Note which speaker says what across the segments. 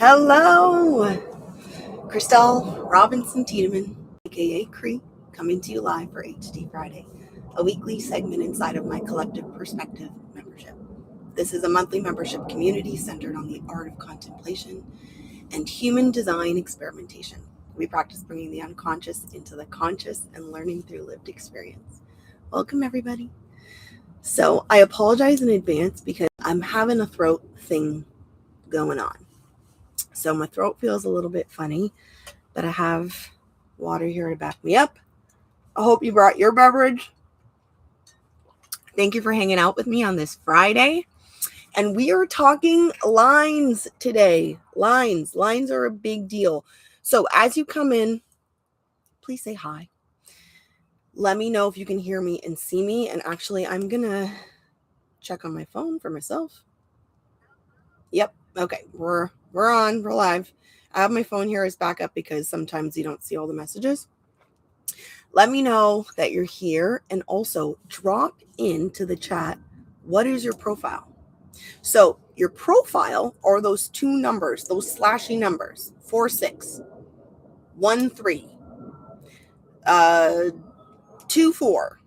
Speaker 1: Hello, Christelle Robinson-Tiedemann, aka Cree, coming to you live for HD Friday, a weekly segment inside of my Collective Perspective membership. This is a monthly membership community centered on the art of contemplation and human design experimentation. We practice bringing the unconscious into the conscious and learning through lived experience. Welcome, everybody. So I apologize in advance because I'm having a throat thing going on. So my throat feels a little bit funny, but I have water here to back me up. I hope you brought your beverage. Thank you for hanging out with me on this Friday. And we are talking lines today. Lines are a big deal. So as you come in, please say hi. Let me know if you can hear me and see me. And actually, I'm going to check on my phone for myself. Yep. Okay. We're on. We're live. I have my phone here as backup because sometimes you don't see all the messages. Let me know that you're here, and also drop into the chat, what is your profile? So your profile are those two numbers, those slashy numbers, 4, 6, 1, 3, 2, 4.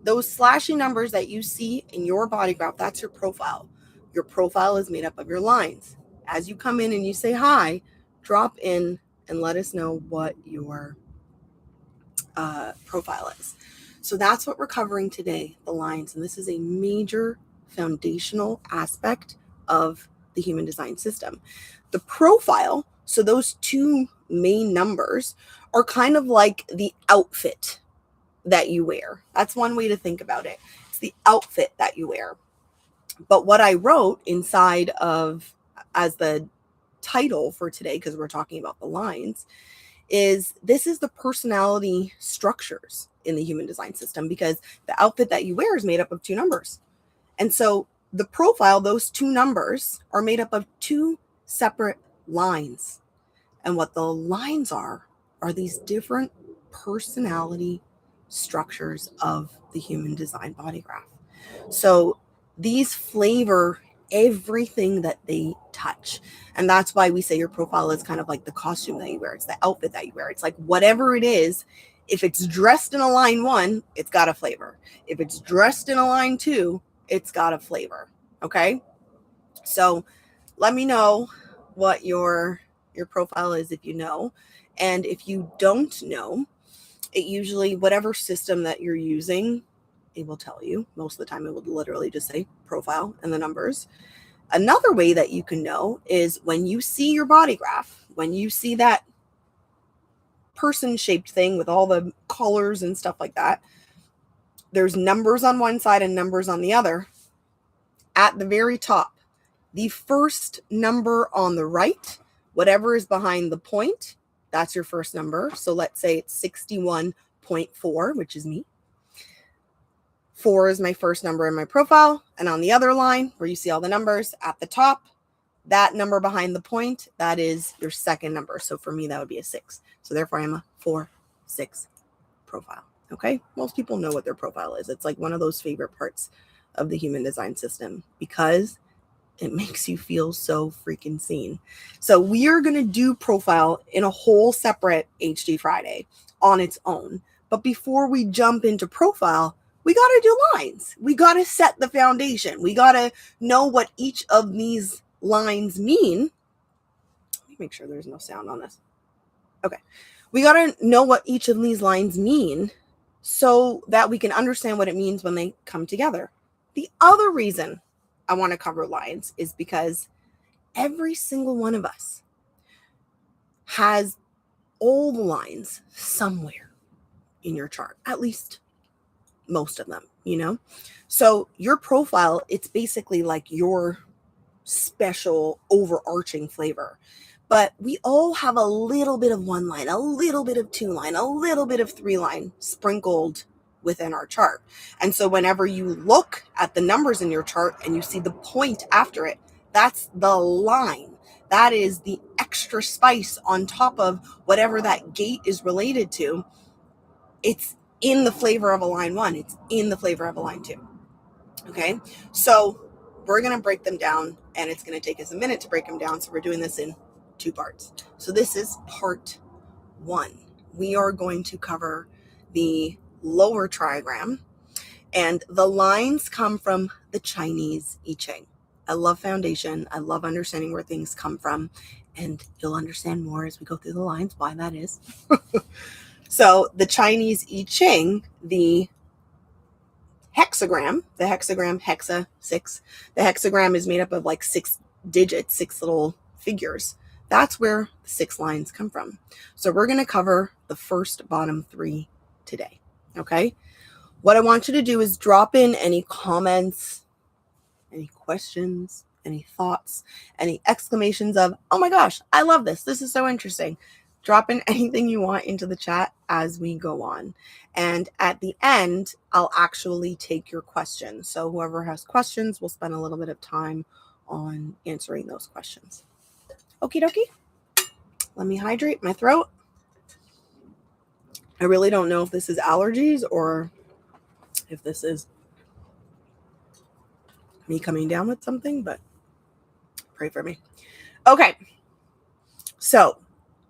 Speaker 1: Those slashy numbers that you see in your body graph, that's your profile. Your profile is made up of your lines. As you come in and you say hi, drop in and let us know what your profile is. So that's what we're covering today, the lines. And this is a major foundational aspect of the human design system. The profile, so those two main numbers, are kind of like the outfit that you wear. That's one way to think about it. It's the outfit that you wear. But what I wrote inside of, as the title for today, because we're talking about the lines, is this is the personality structures in the human design system, because the outfit that you wear is made up of two numbers. And so the profile, those two numbers, are made up of two separate lines. And what the lines are these different personality structures of the human design body graph. So these flavor everything that they touch. And that's why we say your profile is kind of like the costume that you wear. It's the outfit that you wear. It's like whatever it is, if it's dressed in a line 1, it's got a flavor. If it's dressed in a line 2, it's got a flavor. Okay? So let me know what your profile is if you know. And if you don't know, it usually, whatever system that you're using, it will tell you. Most of the time, it will literally just say profile and the numbers. Another way that you can know is when you see your body graph, when you see that person-shaped thing with all the colors and stuff like that, there's numbers on one side and numbers on the other. At the very top, the first number on the right, whatever is behind the point, that's your first number. So let's say it's 61.4, which is me. 4 is my first number in my profile. And on the other line, where you see all the numbers at the top, that number behind the point, that is your second number. So for me, that would be a 6. So therefore, I'm a 4, 6 profile. Okay? Most people know what their profile is. It's like one of those favorite parts of the human design system because it makes you feel so freaking seen. So we are going to do profile in a whole separate HD Friday on its own. But before we jump into profile, we got to do lines. We got to set the foundation. We got to know what each of these lines mean. Let me make sure there's no sound on this. Okay. We got to know what each of these lines mean so that we can understand what it means when they come together. The other reason I want to cover lines is because every single one of us has all the lines somewhere in your chart, at least most of them, you know? So your profile, it's basically like your special overarching flavor. But we all have a little bit of 1 line, a little bit of 2 line, a little bit of 3 line sprinkled within our chart. And so whenever you look at the numbers in your chart and you see the point after it, that's the line. That is the extra spice on top of whatever that gate is related to. It's in the flavor of a line 1. It's in the flavor of a line 2. Okay. So we're going to break them down, and it's going to take us a minute to break them down. So we're doing this in 2 parts. So this is part 1. We are going to cover the lower trigram, and the lines come from the Chinese I Ching. I love foundation. I love understanding where things come from, and you'll understand more as we go through the lines why that is. So the Chinese I Ching, the hexagram, hexa, 6, the hexagram is made up of like 6 digits, 6 little figures. That's where the 6 lines come from. So we're going to cover the first bottom 3 today. Okay. What I want you to do is drop in any comments, any questions, any thoughts, any exclamations of, oh my gosh, I love this. This is so interesting. Drop in anything you want into the chat as we go on. And at the end, I'll actually take your questions. So whoever has questions, we'll spend a little bit of time on answering those questions. Okie dokie. Let me hydrate my throat. I really don't know if this is allergies or if this is me coming down with something, but pray for me. Okay. So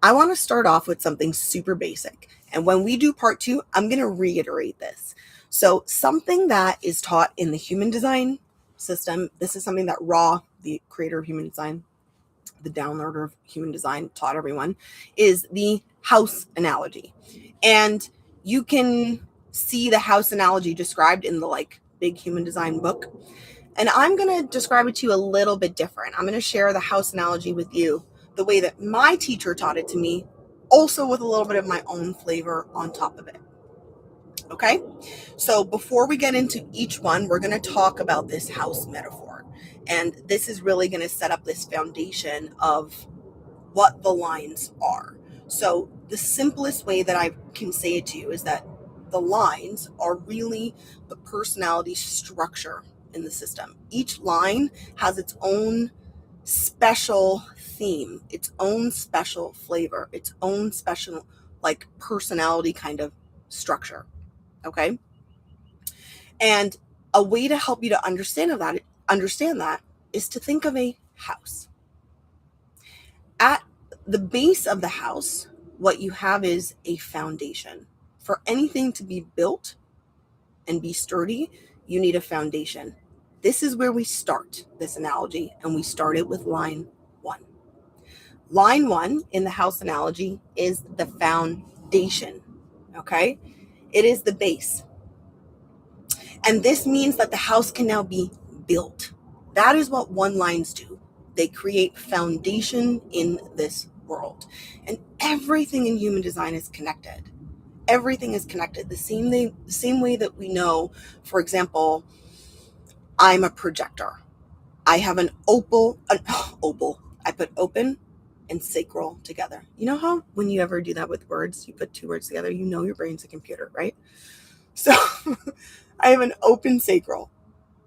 Speaker 1: I want to start off with something super basic. And when we do part 2, I'm going to reiterate this. So something that is taught in the human design system, this is something that Ra, the creator of human design, the downloader of human design, taught everyone, is the house analogy. And you can see the house analogy described in the like big human design book. And I'm going to describe it to you a little bit different. I'm going to share the house analogy with you the way that my teacher taught it to me, also with a little bit of my own flavor on top of it. Okay? So before we get into each one, we're going to talk about this house metaphor. And this is really going to set up this foundation of what the lines are. So the simplest way that I can say it to you is that the lines are really the personality structure in the system. Each line has its own special theme, its own special flavor, its own special like personality kind of structure. Okay? And a way to help you to understand that is to think of a house. At the base of the house, what you have is a foundation. For anything to be built and be sturdy, you need a foundation. This is where we start this analogy, and we start it with line 1. Line 1 in the house analogy is the foundation, okay? It is the base. And this means that the house can now be built. That is what 1 lines do. They create foundation in this world. And everything in human design is connected. Everything is connected. The same way that we know, for example, I'm a projector. I have an opal. I put open and sacral together. You know how when you ever do that with words, you put 2 words together, you know your brain's a computer, right? So I have an open sacral.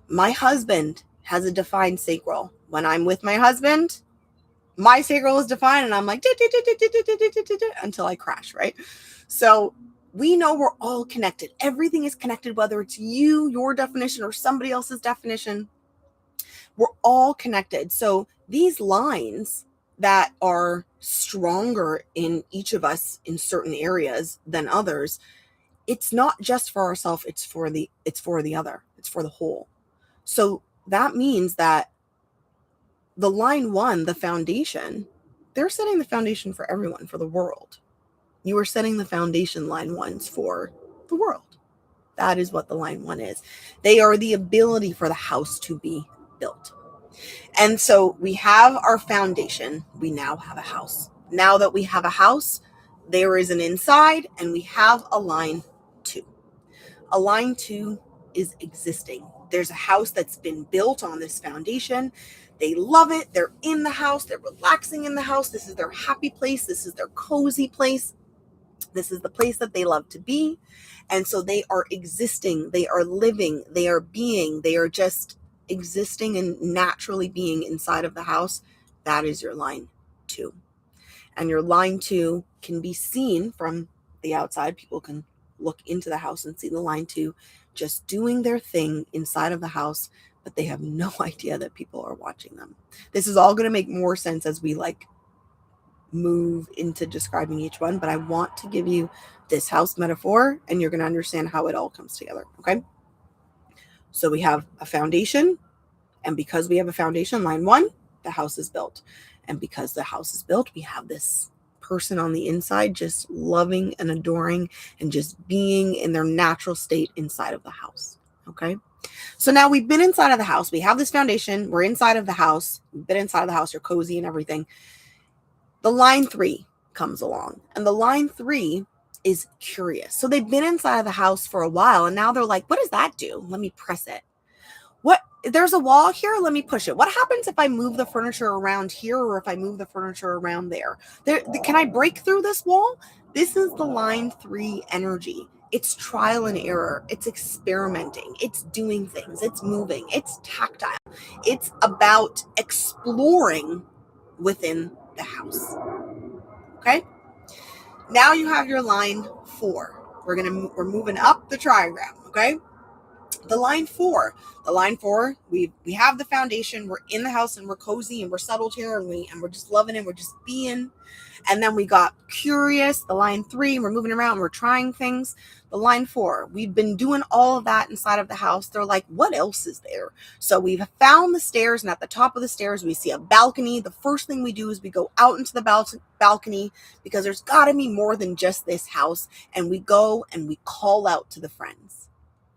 Speaker 1: My husband has a defined sacral. When I'm with my husband, my sacral is defined and I'm like until I crash, right? So we know we're all connected. Everything is connected, whether it's you, your definition, or somebody else's definition. We're all connected. So these lines that are stronger in each of us in certain areas than others, it's not just for ourselves, it's for the other, it's for the whole. So that means that the line 1, the foundation, they're setting the foundation for everyone, for the world. You are setting the foundation, line 1s, for the world. That is what the line 1 is. They are the ability for the house to be built. And so we have our foundation. We now have a house. Now that we have a house, there is an inside, and we have a line 2. A line 2 is existing. There's a house that's been built on this foundation. They love it. They're in the house. They're relaxing in the house. This is their happy place. This is their cozy place. This is the place that they love to be. And so they are existing. They are living. They are being. They are just existing and naturally being inside of the house. That is your line 2. And your line 2 can be seen from the outside. People can look into the house and see the line 2 just doing their thing inside of the house, but they have no idea that people are watching them. This is all going to make more sense as we move into describing each one, but I want to give you this house metaphor and you're going to understand how it all comes together. Okay. So we have a foundation, and because we have a foundation, line 1, the house is built. And because the house is built, we have this person on the inside just loving and adoring and just being in their natural state inside of the house. Okay. So now we've been inside of the house. We have this foundation. We're inside of the house. We've been inside of the house. You're cozy and everything. The line 3 comes along, and the line 3 is curious. So they've been inside of the house for a while, and now they're like, what does that do? Let me press it. What? There's a wall here. Let me push it. What happens if I move the furniture around here, or if I move the furniture around there? Can I break through this wall? This is the line 3 energy. It's trial and error. It's experimenting. It's doing things. It's moving. It's tactile. It's about exploring within the house. Okay? Now you have your line 4. We're moving up the triagram, okay? The line 4, we have the foundation, we're in the house and we're cozy and we're settled here and we're just loving it, we're just being. And then we got curious, the line 3, we're moving around, we're trying things. The line 4, we've been doing all of that inside of the house. They're like, what else is there? So we've found the stairs, and at the top of the stairs, we see a balcony. The first thing we do is we go out into the balcony because there's got to be more than just this house. And we go and we call out to the friends.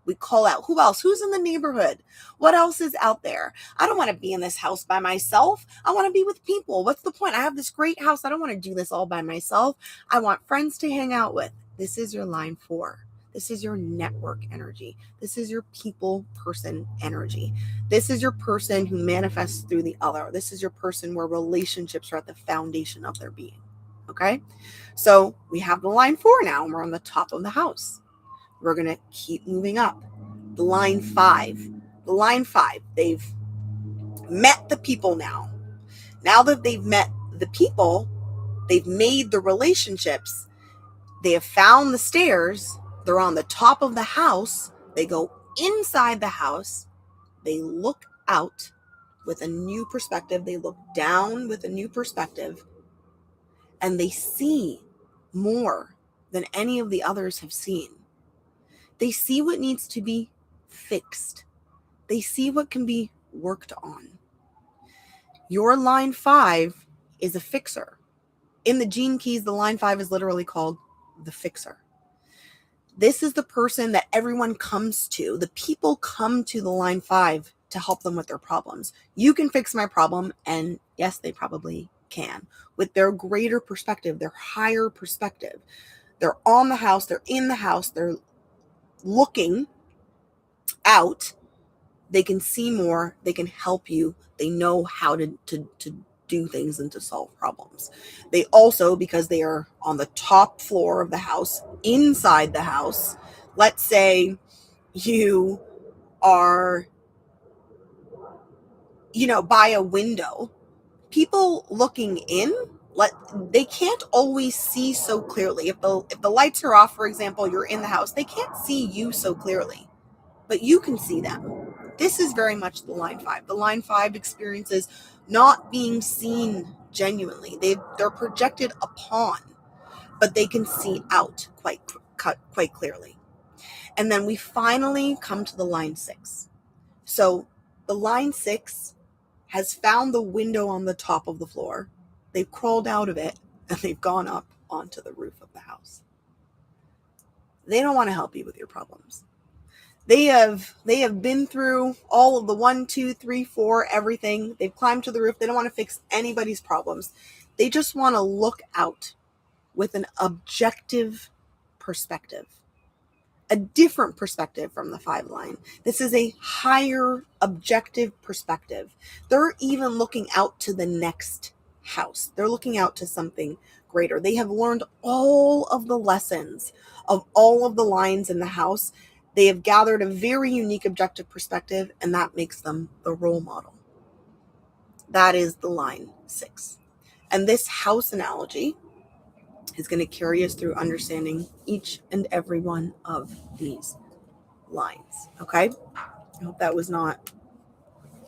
Speaker 1: We call out, who else? Who's in the neighborhood? What else is out there? I don't want to be in this house by myself. I want to be with people. What's the point? I have this great house. I don't want to do this all by myself. I want friends to hang out with. This is your line 4. This is your network energy. This is your people person energy. This is your person who manifests through the other. This is your person where relationships are at the foundation of their being. Okay? So we have the line 4 now, and we're on the top of the house. We're going to keep moving up. The line 5. The line 5, they've met the people now. Now that they've met the people, they've made the relationships, they have found the stairs, they're on the top of the house, they go inside the house, they look out with a new perspective, they look down with a new perspective, and they see more than any of the others have seen. They see what needs to be fixed. They see what can be worked on. Your line 5 is a fixer. In the Gene Keys, the line 5 is literally called the fixer. This is the person that everyone comes to. The people come to the line 5 to help them with their problems. You can fix my problem, and yes, they probably can. With their greater perspective, their higher perspective. They're on the house, they're in the house, they're looking out, they can see more, they can help you, they know how to do things and to solve problems. They also, because they are on the top floor of the house, inside the house, let's say you are, by a window, people looking in, they can't always see so clearly. If the lights are off, for example, you're in the house, they can't see you so clearly. But you can see them. This is very much the line 5. The line 5 experiences not being seen genuinely. They're projected upon, but they can see out quite clearly. And then we finally come to the line 6. So the line 6 has found the window on the top of the floor. They've crawled out of it, and they've gone up onto the roof of the house. They don't want to help you with your problems. They have been through all of the 1, 2, 3, 4, everything. They've climbed to the roof. They don't want to fix anybody's problems. They just want to look out with an objective perspective, a different perspective from the 5 line. This is a higher objective perspective. They're even looking out to the next house. They're looking out to something greater. They have learned all of the lessons of all of the lines in the house. They have gathered a very unique objective perspective, and that makes them the role model. That is the line 6. And this house analogy is going to carry us through understanding each and every one of these lines. Okay? I hope that was not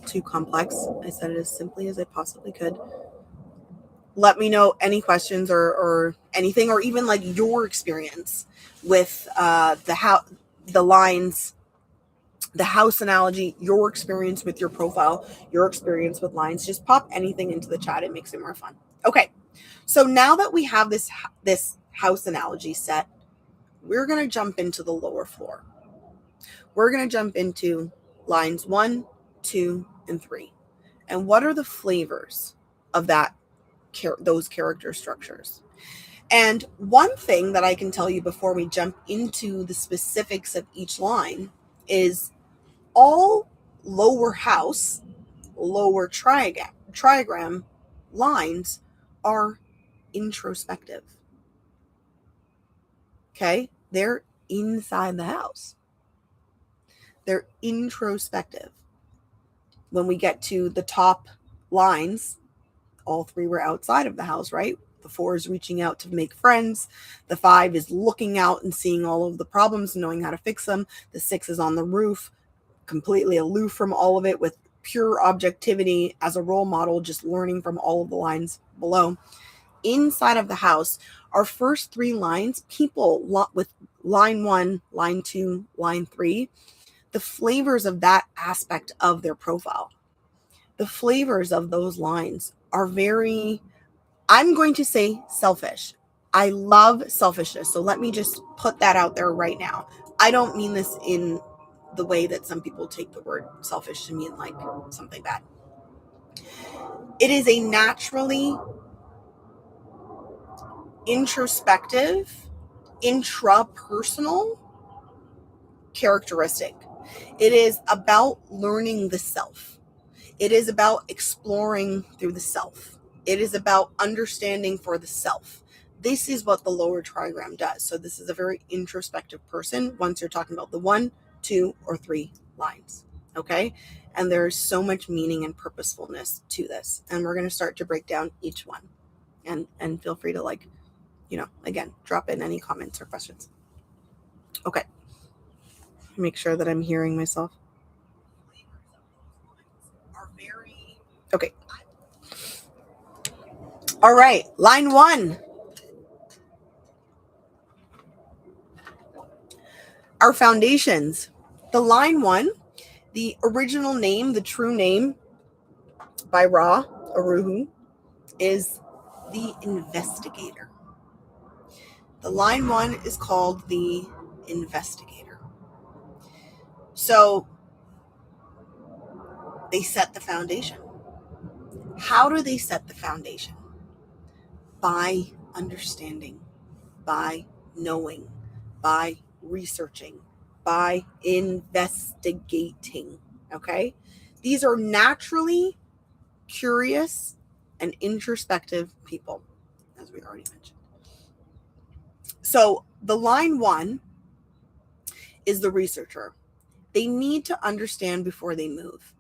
Speaker 1: too complex. I said it as simply as I possibly could. let me know any questions or anything, or even like your experience with the lines, the house analogy, your experience with your profile, your experience with lines. Just pop anything into the chat. It makes it more fun. Okay. So now that we have this house analogy set, we're going to jump into the lower floor. We're going to jump into lines 1, 2, and 3. And what are the flavors of those character structures? And one thing that I can tell you before we jump into the specifics of each line is all lower house, lower trigram lines are introspective. Okay? They're inside the house. They're introspective. When we get to the top lines, all 3 were outside of the house, right? The 4 is reaching out to make friends. The 5 is looking out and seeing all of the problems and knowing how to fix them. The 6 is on the roof, completely aloof from all of it, with pure objectivity as a role model, just learning from all of the lines below. Inside of the house, our first 3 lines, people with line 1, line 2, line 3, the flavors of that aspect of their profile, the flavors of those lines are very, I'm going to say, selfish. I love selfishness. So let me just put that out there right now. I don't mean this in the way that some people take the word selfish to mean like something bad. It is a naturally introspective, intrapersonal characteristic. It is about learning the self. It is about exploring through the self. It is about understanding for the self. This is what the lower trigram does. So this is a very introspective person once you're talking about the 1, 2, or 3 lines. Okay? And there's so much meaning and purposefulness to this. And we're going to start to break down each one. And feel free to again, drop in any comments or questions. Okay. Make sure that I'm hearing myself. Okay. All right. Line 1. Our foundations. The line 1, the original name, the true name by Ra, Aruhu, is the Investigator. The line 1 is called the Investigator. So they set the foundation. How do they set the foundation? By understanding, by knowing, by researching, by investigating. Okay? These are naturally curious and introspective people, as we already mentioned. So the line 1 is the researcher. They need to understand before they move.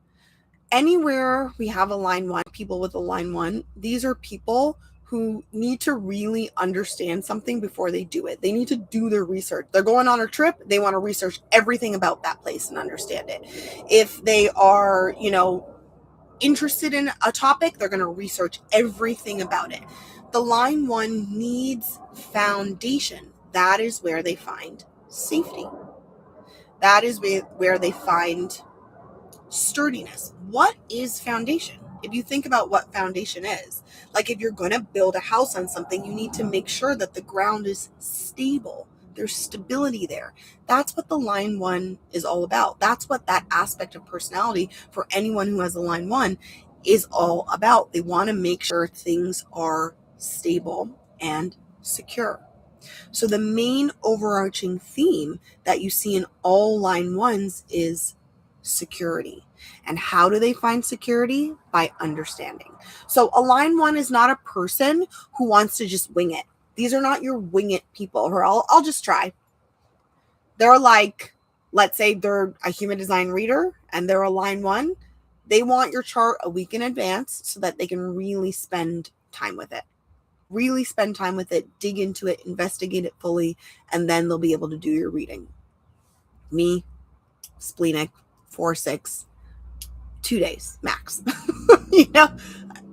Speaker 1: Anywhere we have a line 1, people with a line 1, these are people who need to really understand something before they do it. They need to do their research. They're going on a trip. They want to research everything about that place and understand it. If they are, interested in a topic, they're going to research everything about it. The line 1 needs foundation. That is where they find safety. That is where they find sturdiness. What is foundation? If you think about what foundation is, like if you're going to build a house on something, you need to make sure that the ground is stable. There's stability there. That's what the line 1 is all about. That's what that aspect of personality for anyone who has a line 1 is all about. They want to make sure things are stable and secure. So the main overarching theme that you see in all line 1s is security. And how do they find security? By understanding. So a line 1 is not a person who wants to just wing it. These are not your wing it people, or I'll just try. They're like, let's say they're a human design reader and they're a line 1. They want your chart a week in advance so that they can really spend time with it. Really spend time with it, dig into it, investigate it fully, and then they'll be able to do your reading. Me, splenic, 4-6, 2 days max.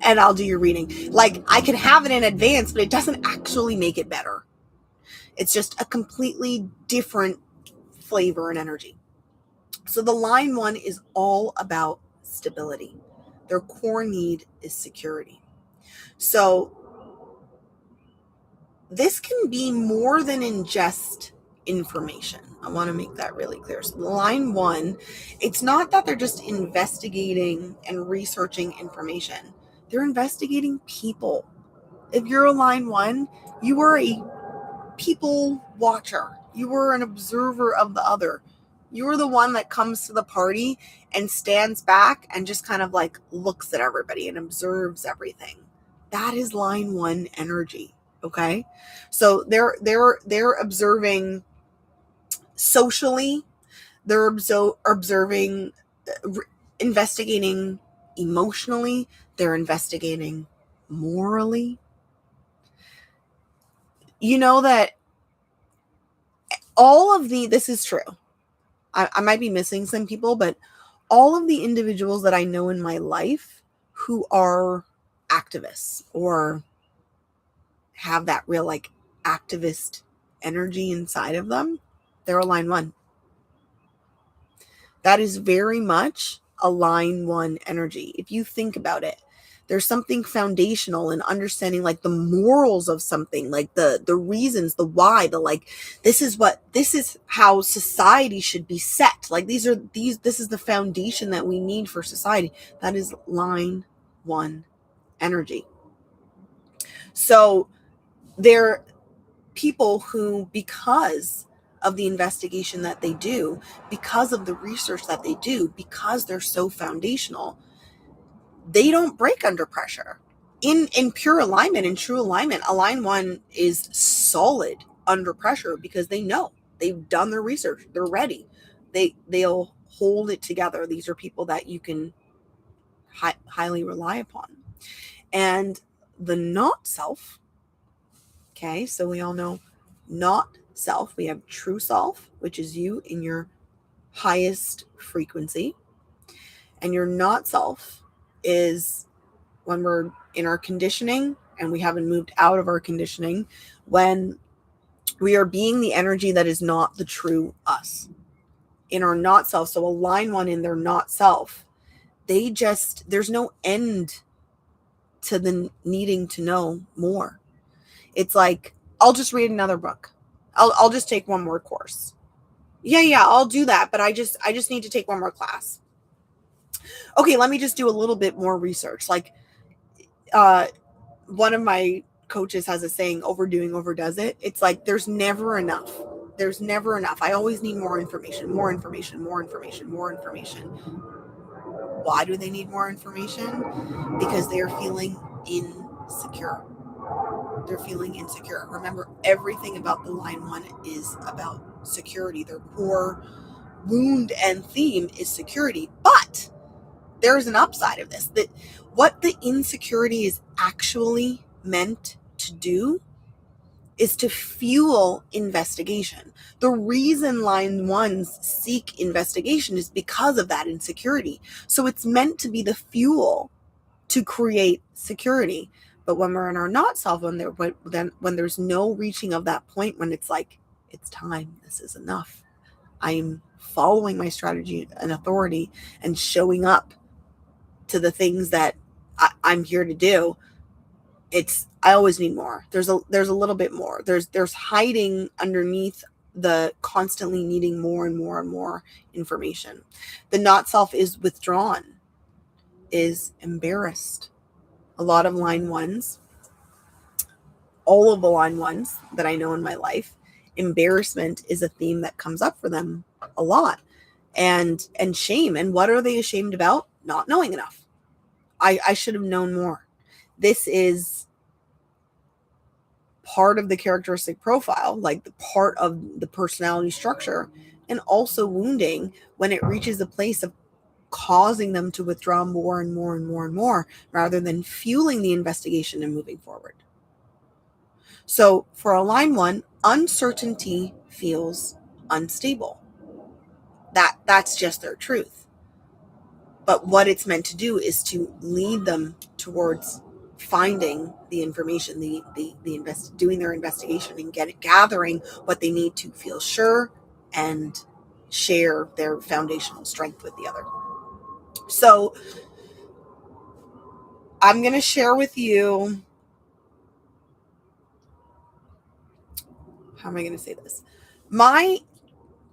Speaker 1: and I'll do your reading. Like, I can have it in advance, but it doesn't actually make it better. It's just a completely different flavor and energy. So the line 1 is all about stability. Their core need is security. So this can be more than ingest information. I want to make that really clear. So line 1, it's not that they're just investigating and researching information. They're investigating people. If you're a line 1, you are a people watcher. You are an observer of the other. You're the one that comes to the party and stands back and just kind of like looks at everybody and observes everything. That is line 1 energy. Okay. So they're observing socially. They're observing, investigating emotionally. They're investigating morally. You know that all of this is true. I might be missing some people, but all of the individuals that I know in my life who are activists or have that real like activist energy inside of them, they're a line 1. That is very much a line 1 energy. If you think about it, there's something foundational in understanding like the morals of something, like the reasons, the why, the like, this is how society should be set. Like this is the foundation that we need for society. That is line 1 energy. So they're people who, because of the investigation that they do, because of the research that they do, because they're so foundational, they don't break under pressure. In pure alignment, in true alignment, a line 1 is solid under pressure because they know they've done their research. They're ready. They'll hold it together. These are people that you can highly rely upon. And the not self. Okay, so we all know not self. We have true self, which is you in your highest frequency. And your not self is when we're in our conditioning and we haven't moved out of our conditioning, when we are being the energy that is not the true us in our not self. So a line 1 in their not self, there's no end to the needing to know more. It's like, I'll just read another book. I'll just take one more course. Yeah, I'll do that, but I just need to take one more class. Okay, let me just do a little bit more research. Like, one of my coaches has a saying, overdoing overdoes it. It's like, there's never enough. There's never enough. I always need more information, more information, more information, more information. Why do they need more information? Because they're feeling insecure. They're feeling insecure. Remember, everything about the line 1 is about security. Their core wound and theme is security. But there's an upside of this, that what the insecurity is actually meant to do is to fuel investigation. The reason line 1s seek investigation is because of that insecurity. So it's meant to be the fuel to create security. But when we're in our not self, when there's no reaching of that point, when it's like, it's time, this is enough, I'm following my strategy and authority and showing up to the things that I'm here to do, I always need more. There's a little bit more. There's hiding underneath the constantly needing more and more and more information. The not self is withdrawn, is embarrassed. A lot of line 1s, all of the line 1s that I know in my life, embarrassment is a theme that comes up for them a lot. And shame. And what are they ashamed about? Not knowing enough. I should have known more. This is part of the characteristic profile, like the part of the personality structure, and also wounding when it reaches a place of causing them to withdraw more and more and more and more, rather than fueling the investigation and moving forward. So for a line 1, uncertainty feels unstable. That's just their truth. But what it's meant to do is to lead them towards finding the information, doing their investigation and gathering what they need to feel sure and share their foundational strength with the other. So I'm going to share with you, how am I going to say this? My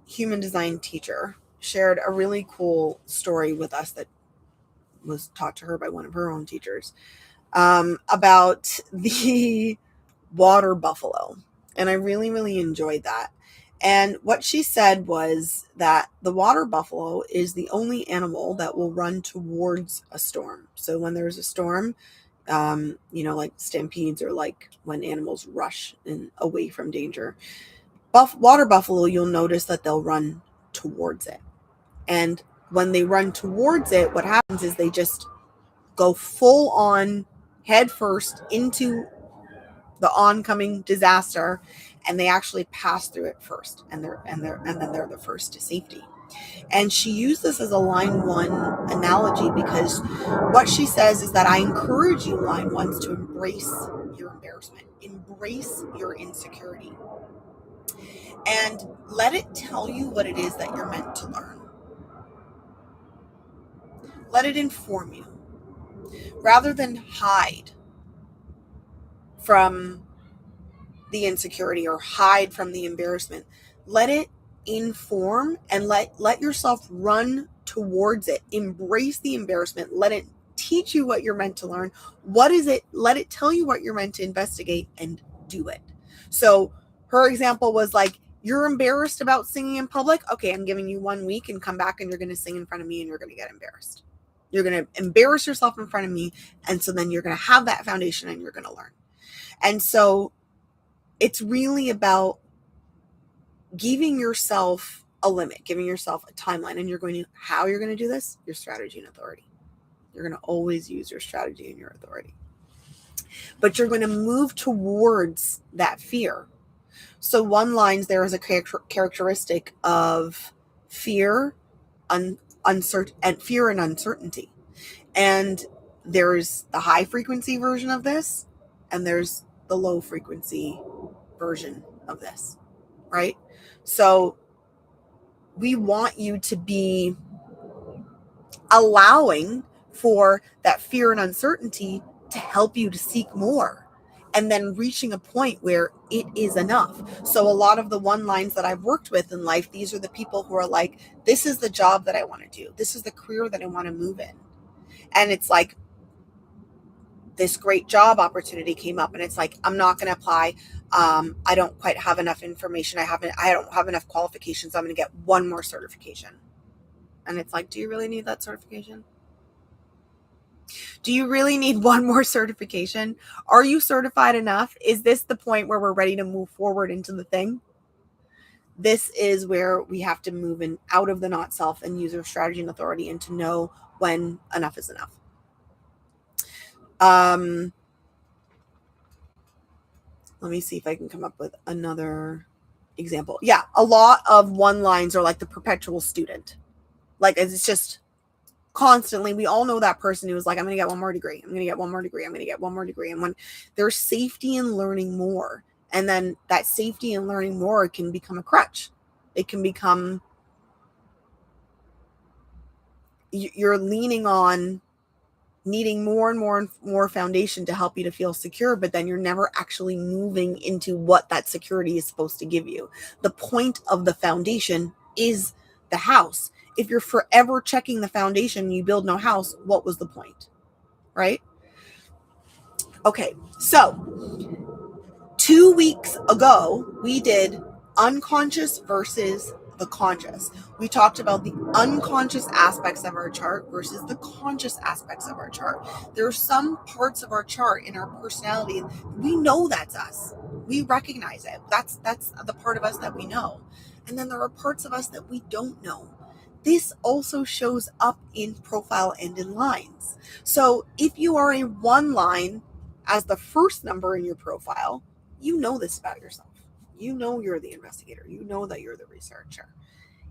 Speaker 1: human design teacher shared a really cool story with us that was taught to her by one of her own teachers, about the water buffalo. And I really, really enjoyed that. And what she said was that the water buffalo is the only animal that will run towards a storm. So when there's a storm, like stampedes or like when animals rush away from danger, water buffalo, you'll notice that they'll run towards it. And when they run towards it, what happens is they just go full on head first into the oncoming disaster, and they actually pass through it first, and then they're the first to safety. And she used this as a line one analogy, because what she says is that I encourage you, line ones, to embrace your embarrassment, embrace your insecurity, and let it tell you what it is that you're meant to learn. Let it inform you rather than hide from the insecurity or hide from the embarrassment. Let it inform and let yourself run towards it. Embrace the embarrassment. Let it teach you what you're meant to learn. What is it? Let it tell you what you're meant to investigate, and do it. So her example was like, you're embarrassed about singing in public. Okay, I'm giving you 1 week, and come back and you're going to sing in front of me, and you're going to get embarrassed. You're going to embarrass yourself in front of me. And so then you're going to have that foundation, and you're going to learn. And so it's really about giving yourself a limit, giving yourself a timeline. And how you're going to do this? Your strategy and authority. You're going to always use your strategy and your authority. But you're going to move towards that fear. So one line, there is a characteristic of fear, and uncertainty. And there's the high frequency version of this, and there's the low frequency version of this, right? So we want you to be allowing for that fear and uncertainty to help you to seek more, and then reaching a point where it is enough. So a lot of the one lines that I've worked with in life, these are the people who are like, this is the job that I want to do. This is the career that I want to move in. And it's like, this great job opportunity came up, and it's like, I'm not going to apply. I don't quite have enough information. I don't have enough qualifications. I'm going to get one more certification. And it's like, do you really need that certification? Do you really need one more certification? Are you certified enough? Is this the point where we're ready to move forward into the thing? This is where we have to move in out of the not self and use our strategy and authority, and to know when enough is enough. Let me see if I can come up with another example. Yeah, a lot of one lines are like the perpetual student. Like, it's just constantly, we all know that person who is like, I'm going to get one more degree. I'm going to get one more degree. I'm going to get one more degree. And when there's safety in learning more, and then that safety in learning more can become a crutch. It can become, you're leaning on needing more and more and more foundation to help you to feel secure, but then you're never actually moving into what that security is supposed to give you. The point of the foundation is the house. If you're forever checking the foundation, you build no house, what was the point? Right? Okay, so 2 weeks ago, we did unconscious versus the conscious. We talked about the unconscious aspects of our chart versus the conscious aspects of our chart. There are some parts of our chart in our personality, we know that's us. We recognize it. That's the part of us that we know. And then there are parts of us that we don't know. This also shows up in profile and in lines. So if you are a one line as the first number in your profile, you know this about yourself. You know you're the investigator. You know that you're the researcher.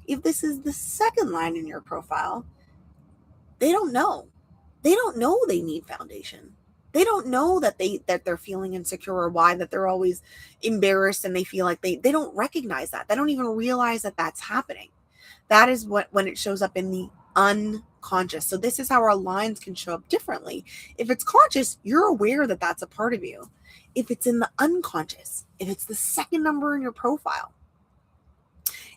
Speaker 1: If this is the second line in your profile, They don't know. They don't know they need foundation. They don't know that they're feeling insecure, or why that they're always embarrassed and they feel like they don't recognize that. They don't even realize that that's happening. That is when it shows up in the unconscious. So this is how our lines can show up differently. If it's conscious, you're aware that that's a part of you. If it's in the unconscious, if it's the second number in your profile,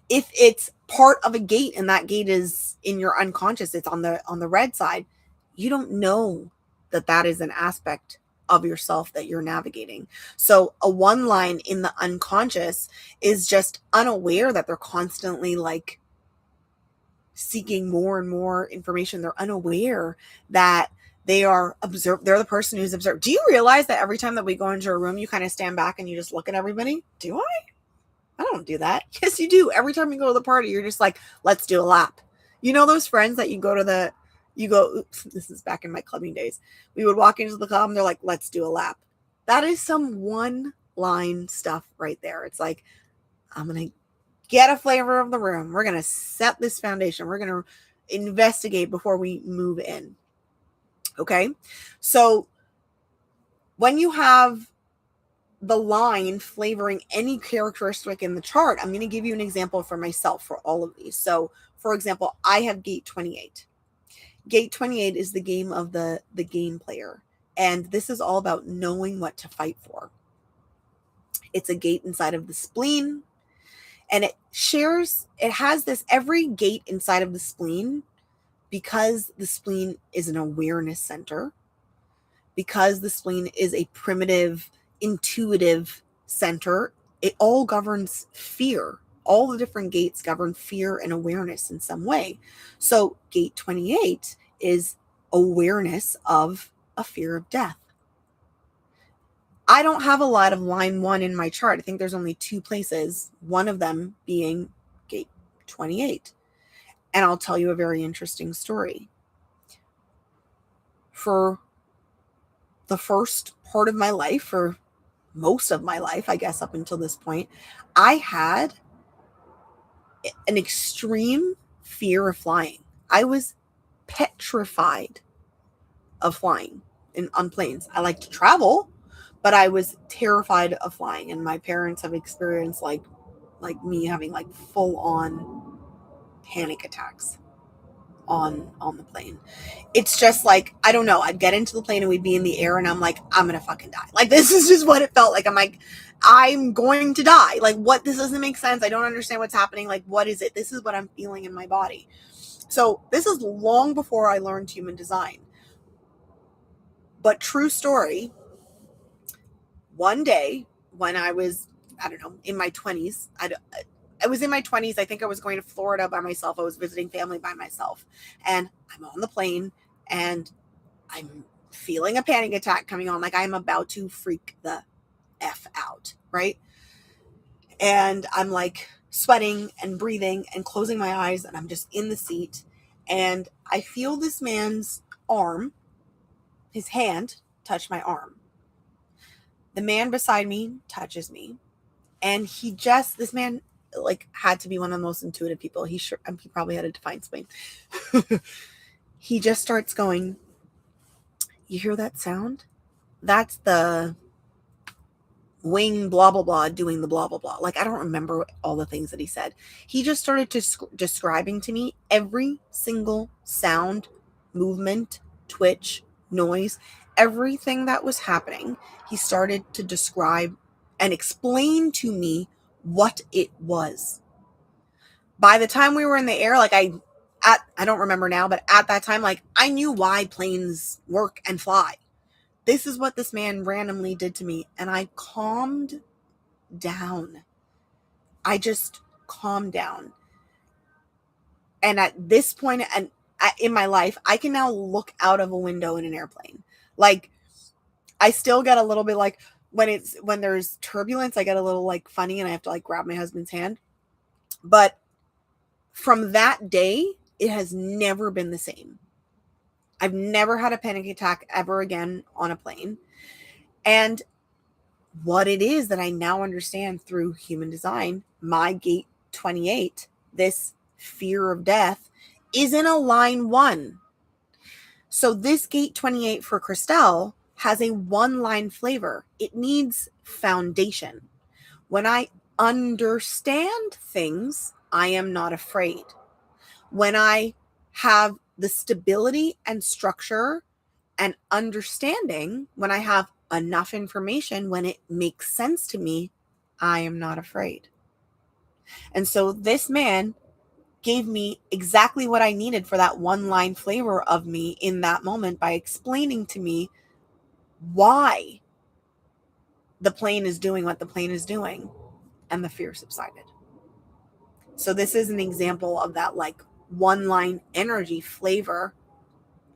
Speaker 1: if it's part of a gate and that gate is in your unconscious, it's on the red side, you don't know that is an aspect of yourself that you're navigating. So a 1 line in the unconscious is just unaware that they're constantly like seeking more and more information. They're unaware that they are observed. They're the person who's observed. Do you realize that every time that we go into a room, you kind of stand back and you just look at everybody? Do I don't do that. Yes, you do. Every time you go to the party, you're just like, let's do a lap. You know those friends that oops, this is back in my clubbing days. We would walk into the club and they're like, let's do a lap. That is some 1 line stuff right there. It's like, I'm going to get a flavor of the room. We're going to set this foundation. We're going to investigate before we move in. Okay. So when you have the line flavoring any characteristic in the chart, I'm going to give you an example for myself for all of these. So for example, I have gate 28. Gate 28 is the game of the game player. And this is all about knowing what to fight for. It's a gate inside of the spleen. And it has this, every gate inside of the spleen, because the spleen is an awareness center, because the spleen is a primitive, intuitive center, it all governs fear. All the different gates govern fear and awareness in some way. So gate 28 is awareness of a fear of death. I don't have a lot of line 1 in my chart. I think there's only 2 places, one of them being gate 28. And I'll tell you a very interesting story. For the first part of my life, for most of my life, I guess up until this point, I had an extreme fear of flying. I was petrified of flying on planes. I like to travel, but I was terrified of flying. And my parents have experienced like me having like full on panic attacks on the plane. It's just like, I don't know, I'd get into the plane and we'd be in the air and I'm like, I'm gonna fucking die. Like, this is just what it felt like. I'm like, I'm going to die. Like, what? This doesn't make sense. I don't understand what's happening. Like, what is it? This is what I'm feeling in my body. So this is long before I learned human design. But true story, one day when I was, I don't know, in my 20s, I was in my 20s. I think I was going to Florida by myself. I was visiting family by myself. And I'm on the plane and I'm feeling a panic attack coming on. Like, I'm about to freak the F out, right? And I'm like sweating and breathing and closing my eyes. And I'm just in the seat. And I feel this man's arm, his hand, touch my arm. The man beside me touches me. And this man, like, had to be one of the most intuitive people. He probably had a divine spleen. He just starts going, you hear that sound? That's the wing blah blah blah doing the blah blah blah. Like, I don't remember all the things that he said. He just started describing to me every single sound, movement, twitch, noise, everything that was happening. He started to describe and explain to me what it was. By the time we were in the air, like, I don't remember now, but at that time, like, I knew why planes work and fly. This is what this man randomly did to me. And I calmed down. I just calmed down. And at this point in my life, I can now look out of a window in an airplane. Like, I still get a little bit like, when there's turbulence, I get a little like funny and I have to like grab my husband's hand. But from that day, it has never been the same. I've never had a panic attack ever again on a plane. And what it is that I now understand through human design, my gate 28, this fear of death, is in a line 1. So this gate 28 for Christelle has a one-line flavor. It needs foundation. When I understand things, I am not afraid. When I have the stability and structure and understanding, when I have enough information, when it makes sense to me, I am not afraid. And so this man gave me exactly what I needed for that one-line flavor of me in that moment by explaining to me why the plane is doing what the plane is doing, and the fear subsided. So this is an example of that like one-line energy flavor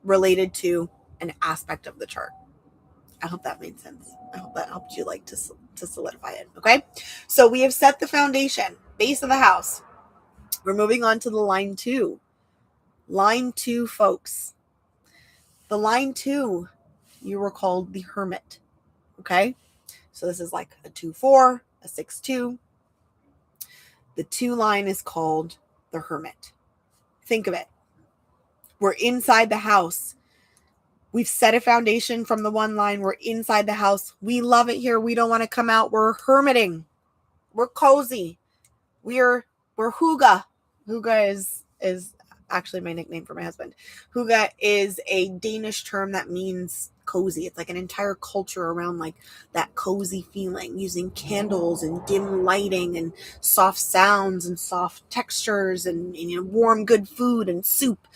Speaker 1: related to an aspect of the chart. I hope that made sense. I hope that helped you like to solidify it. Okay. So we have set the foundation, base of the house. We're moving on to the line 2. Line 2, folks. The line 2, you were called the Hermit. Okay. So this is like a 2-4, a 6-2. The 2 line is called the Hermit. Think of it. We're inside the house. We've set a foundation from the 1 line. We're inside the house. We love it here. We don't want to come out. We're hermiting. We're cozy. We're hygge. Hygge is actually my nickname for my husband. Hygge is a Danish term that means cozy. It's like an entire culture around like that cozy feeling, using candles and dim lighting and soft sounds and soft textures and warm good food and soup.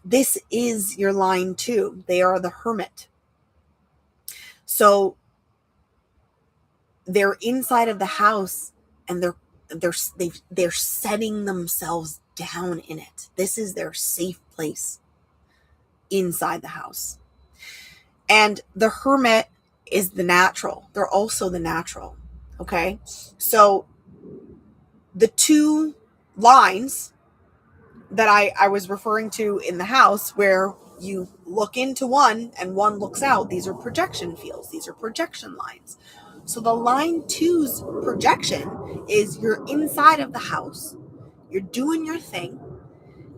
Speaker 1: This is your line 2. They are the Hermit. So they're inside of the house and they're setting themselves down in it. This is their safe place inside the house. And the Hermit is the natural. They're also the natural. Okay. So the 2 lines that I was referring to in the house where you look into one and one looks out, these are projection fields. These are projection lines. So the line 2's projection is you're inside of the house. You're doing your thing.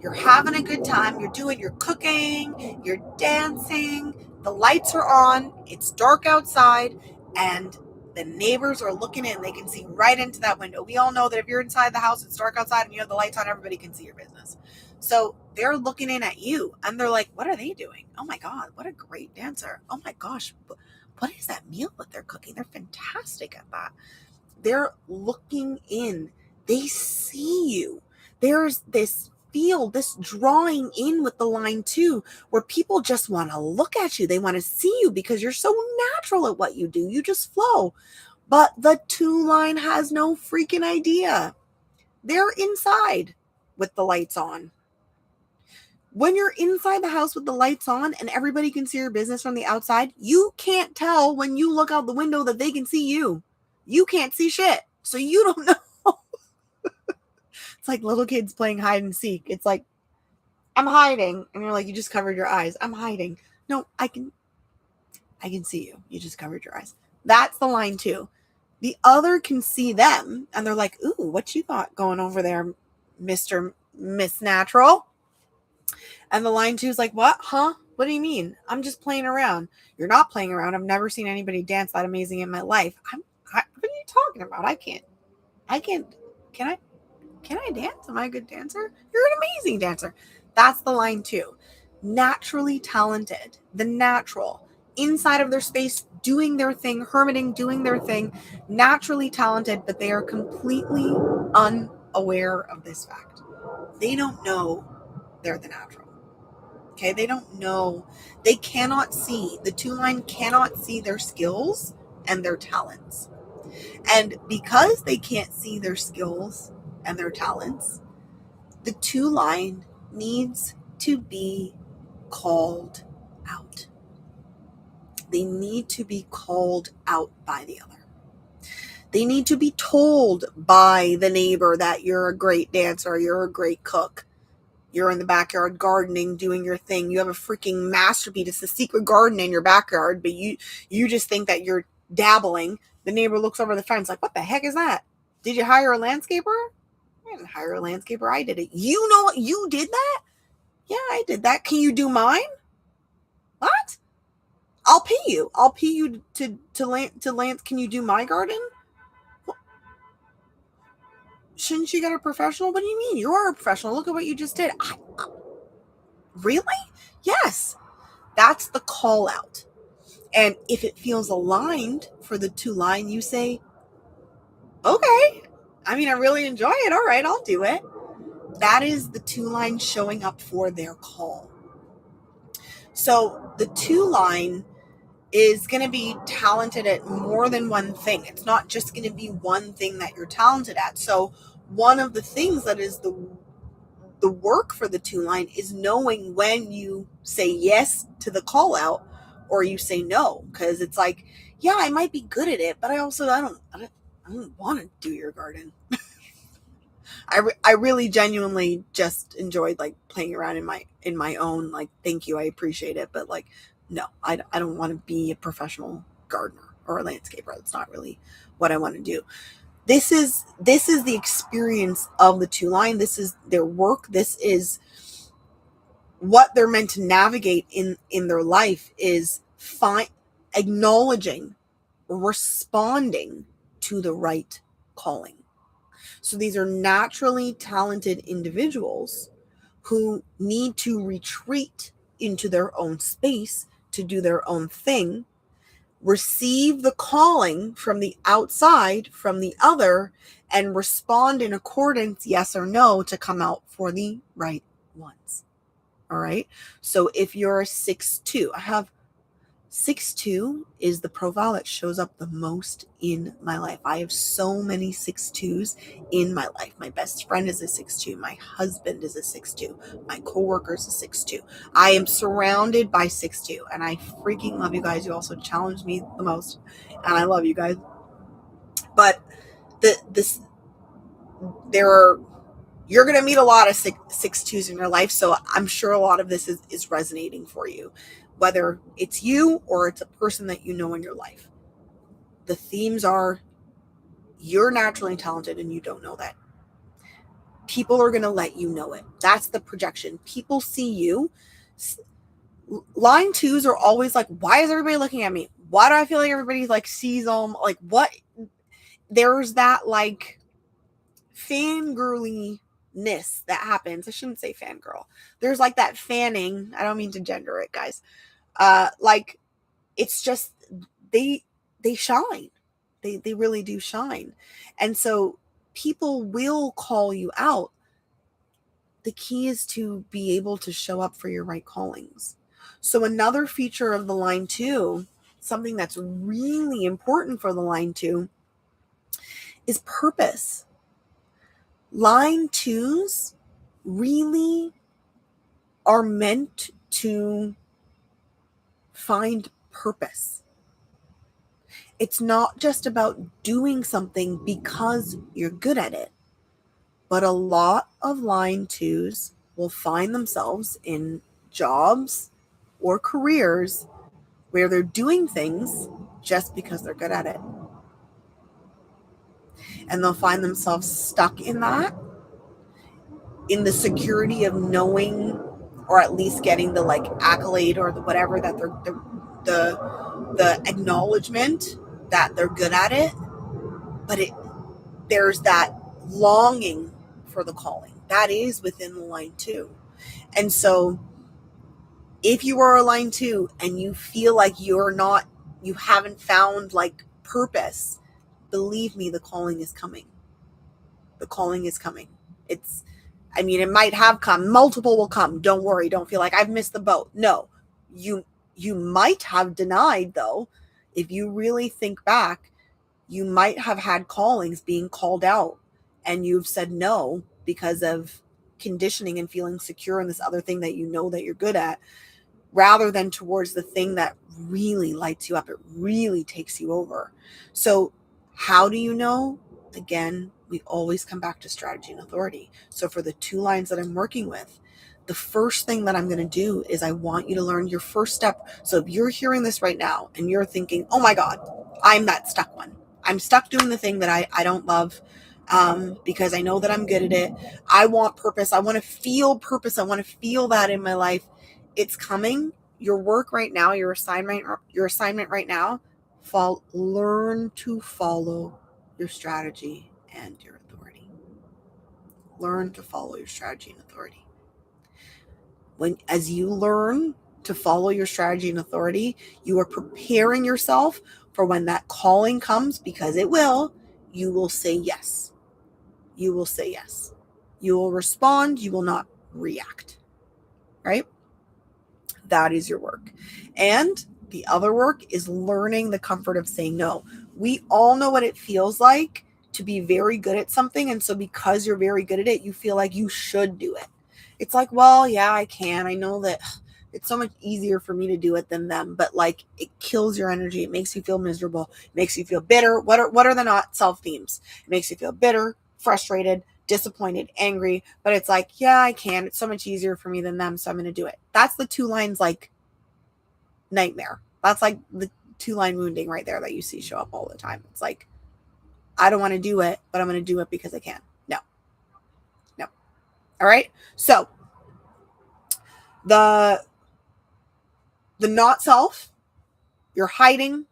Speaker 1: You're having a good time. You're cooking. You're dancing. The lights are on. It's dark outside. And the neighbors are looking in. They can see right into that window. We all know that if you're inside the house, it's dark outside, and you have the lights on, everybody can see your business. So they're looking in at you, and they're like, what are they doing? Oh, my God, what a great dancer. Oh, my gosh, what is that meal that they're cooking? They're fantastic at that. They're looking in. They see you. There's this this drawing in with the line 2 where people just want to look at you. They want to see you because you're so natural at what you do. You just flow. But the 2 line has no freaking idea. They're inside with the lights on. When you're inside the house with the lights on and everybody can see your business from the outside, you can't tell when you look out the window that they can see you. You can't see shit. So you don't know. It's like little kids playing hide and seek. It's like, I'm hiding. And you're like, you just covered your eyes. I'm hiding. No, I can see you. You just covered your eyes. That's the line 2. The other can see them and they're like, ooh, what you got going over there, Miss Natural? And the line 2 is like, what? Huh? What do you mean? I'm just playing around. You're not playing around. I've never seen anybody dance that amazing in my life. What are you talking about? Can I dance? Am I a good dancer? You're an amazing dancer. That's the line 2. Naturally talented, the natural, inside of their space, doing their thing, hermiting, doing their thing, naturally talented, but they are completely unaware of this fact. They don't know they're the natural. Okay, they don't know. They cannot see. The 2 line cannot see their skills and their talents. And because they can't see their skills and their talents, the 2 line needs to be called out. They need to be called out by the other. They need to be told by the neighbor that you're a great dancer, you're a great cook. You're in the backyard gardening, doing your thing. You have a freaking masterpiece. It's a secret garden in your backyard, but you just think that you're dabbling. The neighbor looks over the fence like, what the heck is that? Did you hire a landscaper? I didn't hire a landscaper. I did it. You know what? You did that? Yeah, I did that. Can you do mine? What? I'll pay you. I'll pay you to Lance. Can you do my garden? Well, shouldn't you get a professional? What do you mean? You are a professional. Look at what you just did. Really? Yes. That's the call out. And if it feels aligned for the 2-line, you say, okay. I mean, I really enjoy it. All right, I'll do it. That is the 2-line showing up for their call. So the 2-line is going to be talented at more than one thing. It's not just going to be one thing that you're talented at. So one of the things that is the work for the 2-line is knowing when you say yes to the call out or you say no, because it's like, yeah, I might be good at it, but I don't want to do your garden. I really genuinely just enjoyed like playing around in my own, like, thank you, I appreciate it, but like, no, I don't want to be a professional gardener or a landscaper. That's not really what I want to do. This is the experience of the 2-line. This is their work. This is what they're meant to navigate in their life, is acknowledging, responding to the right calling. So these are naturally talented individuals who need to retreat into their own space to do their own thing, receive the calling from the outside, from the other, and respond in accordance, yes or no, to come out for the right ones. All right. So if you're a 6'2", I have 6'2" is the profile that shows up the most in my life. I have so many 6'2s in my life. My best friend is a 6'2. My husband is a 6'2. My coworker is a 6'2. I am surrounded by 6'2, and I freaking love you guys. You also challenge me the most, and I love you guys. But you're going to meet a lot of 6'2s in your life, so I'm sure a lot of this is resonating for you, whether it's you or it's a person that you know in your life. The themes are, you're naturally talented and you don't know that. People are going to let you know it. That's the projection. People see you. Line 2s are always like, why is everybody looking at me? Why do I feel like everybody like sees them? Like, what? There's that like fangirly-ness that happens. I shouldn't say fangirl. There's like that fanning. I don't mean to gender it, guys. Like, it's just they shine. They really do shine. And so people will call you out. The key is to be able to show up for your right callings. So another feature of the line 2, something that's really important for the line 2, is purpose. Line 2s really are meant to find purpose. It's not just about doing something because you're good at it, but a lot of line 2s will find themselves in jobs or careers where they're doing things just because they're good at it. And they'll find themselves stuck in that, in the security of knowing, or at least getting the like accolade or the whatever, that they're the acknowledgement that they're good at it. But there's that longing for the calling that is within the line 2. And so if you are a line 2 and you feel like you haven't found like purpose, believe me, the calling is coming. The calling is coming. It might have come. Multiple will come. Don't worry. Don't feel like I've missed the boat. No, you might have denied, though. If you really think back, you might have had callings being called out and you've said no because of conditioning and feeling secure in this other thing that you know that you're good at, rather than towards the thing that really lights you up. It really takes you over. So how do you know? Again, we always come back to strategy and authority. So for the 2 lines that I'm working with, the first thing that I'm going to do is I want you to learn your first step. So if you're hearing this right now and you're thinking, oh my God, I'm that stuck one. I'm stuck doing the thing that I don't love because I know that I'm good at it. I want purpose. I want to feel purpose. I want to feel that in my life. It's coming. your work right now, your assignment right now, learn to follow your strategy and your authority. Learn to follow your strategy and authority. As you learn to follow your strategy and authority, you are preparing yourself for when that calling comes, because it will. You will say yes. You will say yes. You will respond. You will not react. Right? That is your work. And the other work is learning the comfort of saying no. We all know what it feels like to be very good at something. And so because you're very good at it, you feel like you should do it. It's like, well, yeah, I can. I know that it's so much easier for me to do it than them, but like it kills your energy. It makes you feel miserable. It makes you feel bitter. What are the not self themes? It makes you feel bitter, frustrated, disappointed, angry, but it's like, yeah, I can. It's so much easier for me than them, so I'm going to do it. That's the 2 lines like nightmare. That's like the 2-line wounding right there that you see show up all the time. It's like, I don't want to do it, but I'm going to do it because I can. No. All right. So the not self, you're hiding,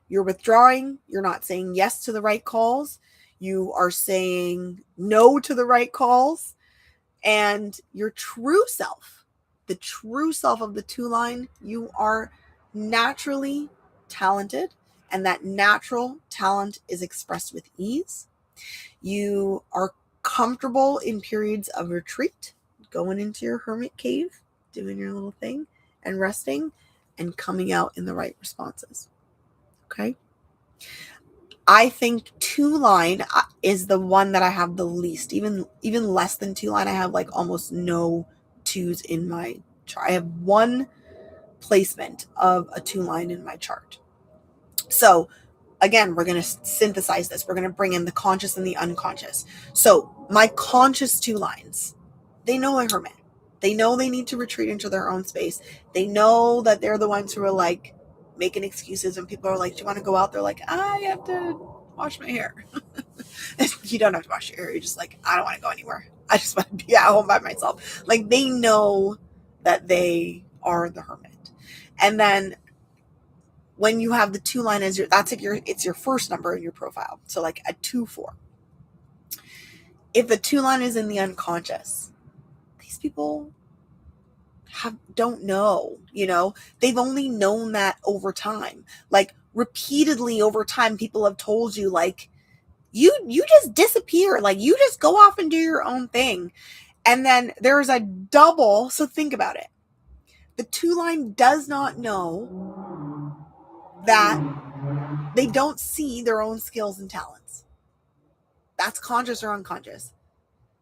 Speaker 1: you're withdrawing, you're not saying yes to the right calls. You are saying no to the right calls. And your true self, the true self of the 2-line, you are naturally talented, and that natural talent is expressed with ease. You are comfortable in periods of retreat, going into your hermit cave, doing your little thing and resting and coming out in the right responses. Okay. I think 2-line is the one that I have the least, even less than 2-line. I have like almost no 2s in my chart. I have 1 placement of a 2-line in my chart. So again, we're going to synthesize this. We're going to bring in the conscious and the unconscious. So my conscious 2 lines, they know a hermit. They know they need to retreat into their own space. They know that they're the ones who are like making excuses, and people are like, do you want to go out? They're like, I have to wash my hair. You don't have to wash your hair. You're just like, I don't want to go anywhere. I just want to be at home by myself. Like, they know that they are the hermit. And then when you have the 2-line as it's your first number in your profile. So like a 2-4. If the 2-line is in the unconscious, these people don't know, they've only known that over time. Like repeatedly over time, people have told you like, you just disappear. Like you just go off and do your own thing. And then there's a double. So think about it. The 2-line does not know that they don't see their own skills and talents. That's conscious or unconscious.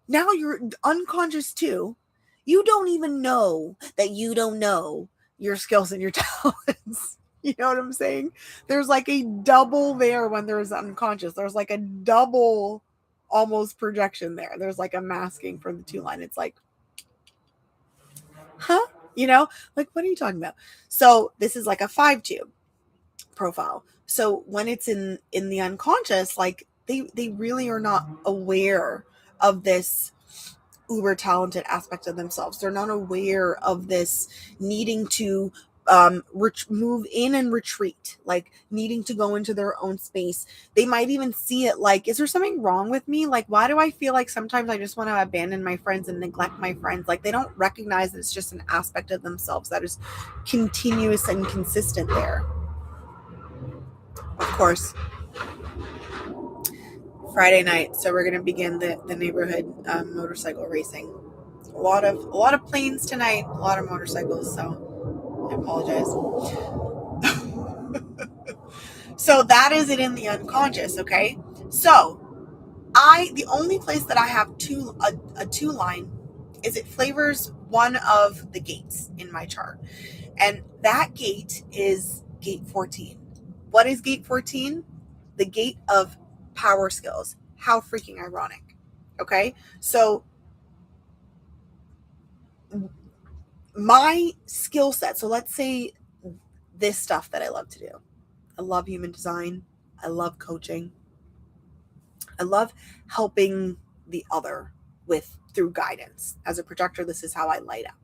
Speaker 1: Now you're unconscious too. You don't even know that you don't know your skills and your talents. You know what I'm saying? There's like a double there when there's unconscious. There's like a double almost projection there. There's like a masking for the 2-line. It's like, huh? Like, what are you talking about? So this is like a 5-2 profile. So when it's in the unconscious, like they really are not aware of this uber talented aspect of themselves. They're not aware of this needing to move in and retreat, like needing to go into their own space. They might even see it like, is there something wrong with me? Like, why do I feel like sometimes I just want to abandon my friends and neglect my friends? Like, they don't recognize that it's just an aspect of themselves that is continuous and consistent there. Of course, Friday night, so we're going to begin the neighborhood motorcycle racing. A lot of planes tonight, a lot of motorcycles, so I apologize. So that is it in the unconscious, okay? So the only place that I have a 2-line is it flavors one of the gates in my chart. And that gate is gate 14. What is gate 14? The gate of power skills. How freaking ironic. Okay? So my skill set, so let's say this stuff that I love to do. I love human design. I love coaching. I love helping the other through guidance. As a projector, this is how I light up.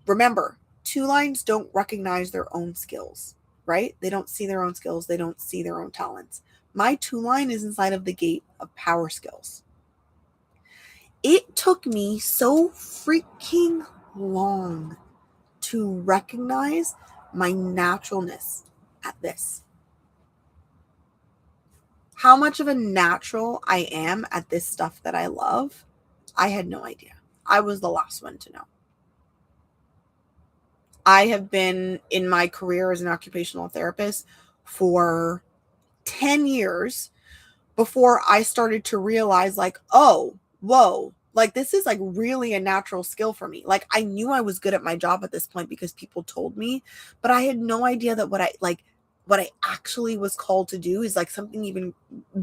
Speaker 1: Remember, 2 lines don't recognize their own skills, right? They don't see their own skills. They don't see their own talents. My 2 line is inside of the gate of power skills. It took me so freaking long to recognize my naturalness at this. How much of a natural I am at this stuff that I love, I had no idea. I was the last one to know. I have been in my career as an occupational therapist for 10 years before I started to realize, like, oh, whoa, like this is like really a natural skill for me. Like I knew I was good at my job at this point because people told me, but I had no idea that what I actually was called to do is like something even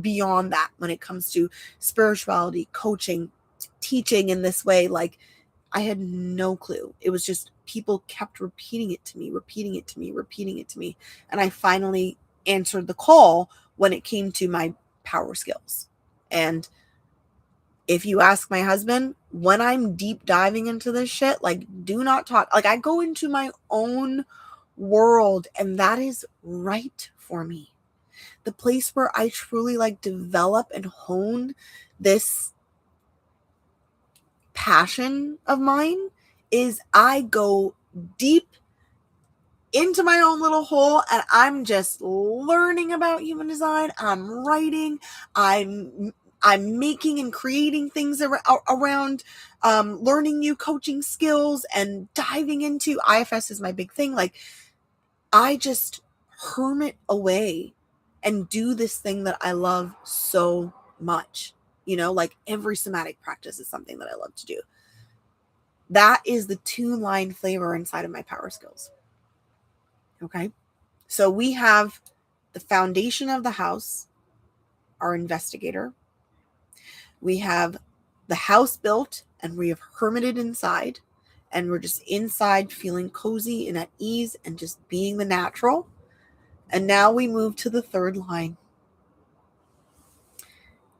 Speaker 1: beyond that when it comes to spirituality, coaching, teaching in this way. Like I had no clue. It was just people kept repeating it to me. And I finally answered the call when it came to my power skills. And if you ask my husband, when I'm deep diving into this shit, like do not talk. Like I go into my own world and that is right for me. The place where I truly like develop and hone this passion of mine is I go deep into my own little hole and I'm just learning about human design. I'm writing, I'm making and creating things around learning new coaching skills and diving into IFS is my big thing. Like I just hermit away and do this thing that I love so much. You know, like every somatic practice is something that I love to do. That is the 2 line flavor inside of my power skills. Okay. So we have the foundation of the house, our investigator. We have the house built and we have hermited inside and we're just inside feeling cozy and at ease and just being the natural. And now we move to the 3rd line.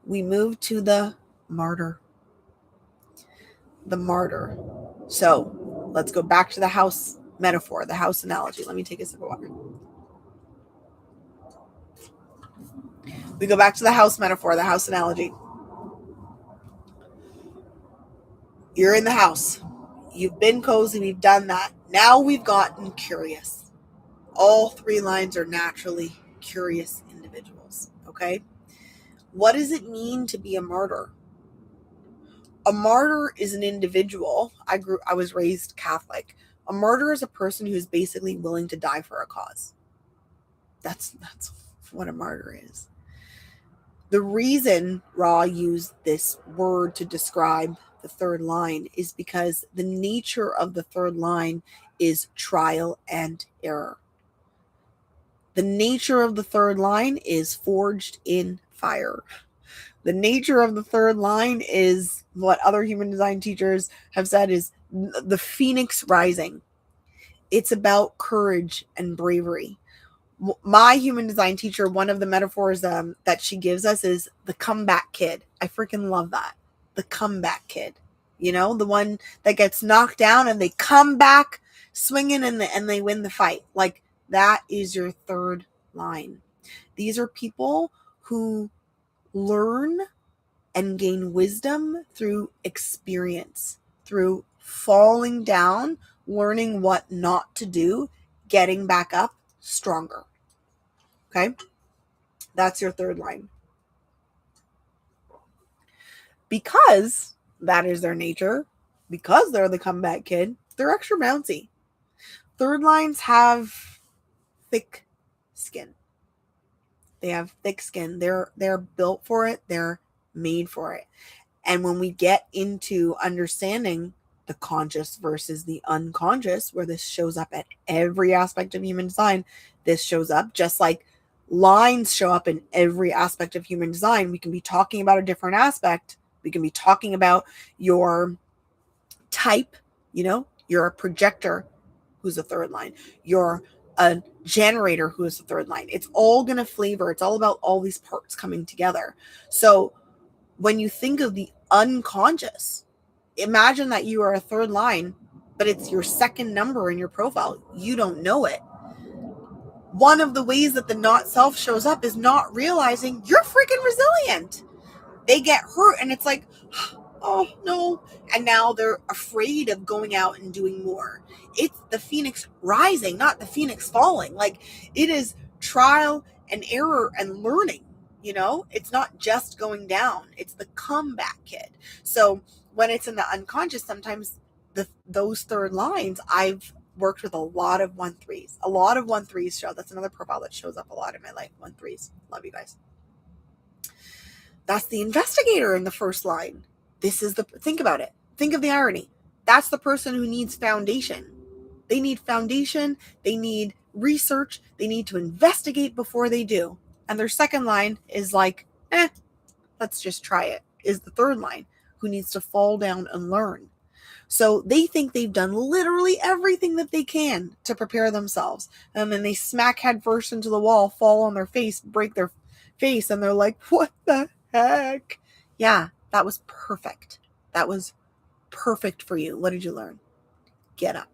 Speaker 1: We move to the martyr. The martyr. So let's go back to the house metaphor, the house analogy. Let me take a sip of water. We go back to the house metaphor, the house analogy. You're in the house. You've been cozy. We've done that. Now we've gotten curious. All 3 lines are naturally curious individuals. Okay. What does it mean to be a martyr? A martyr is an individual. I was raised Catholic. A martyr is a person who's basically willing to die for a cause. That's what a martyr is. The reason Ra used this word to describe the 3rd line is because the nature of the 3rd line is trial and error. The nature of the 3rd line is forged in fire. The nature of the 3rd line is what other human design teachers have said is the phoenix rising. It's about courage and bravery. My human design teacher, one of the metaphors that she gives us is the comeback kid. I freaking love that. The comeback kid, you know, the one that gets knocked down and they come back swinging and they win the fight. Like that is your 3rd line. These are people who learn and gain wisdom through experience, through falling down, learning what not to do, getting back up stronger. Okay? That's your 3rd line. Because that is their nature, because they're the comeback kid, they're extra bouncy. 3rd lines have thick skin. They have thick skin. They're built for it. They're made for it. And when we get into understanding the conscious versus the unconscious, where this shows up at every aspect of human design, this shows up just like lines show up in every aspect of human design. We can be talking about a different aspect. We can be talking about your type, you know, you're a projector who's a 3rd line. You're a generator who is a 3rd line. It's all going to flavor. It's all about all these parts coming together. So when you think of the unconscious, imagine that you are a 3rd line but it's your second number in your profile. You don't know it. One of the ways that the not self shows up is not realizing you're freaking resilient. They get hurt and it's like, oh no. And now they're afraid of going out and doing more. It's the phoenix rising, not the phoenix falling. Like, it is trial and error and learning. It's not just going down. It's the comeback kid. So when it's in the unconscious, sometimes those third lines, I've worked with a lot of 1-3s. A lot of 1-3s show. That's another profile that shows up a lot in my life. 1-3s. Love you guys. That's the investigator in the first line. Think about it. Think of the irony. That's the person who needs foundation. They need foundation. They need research. They need to investigate before they do. And their second line is like, let's just try it, is the third line, who needs to fall down and learn. So they think they've done literally everything that they can to prepare themselves. And then they smack head first into the wall, fall on their face, break their face, and they're like, what the heck? Yeah, that was perfect. That was perfect for you. What did you learn? Get up.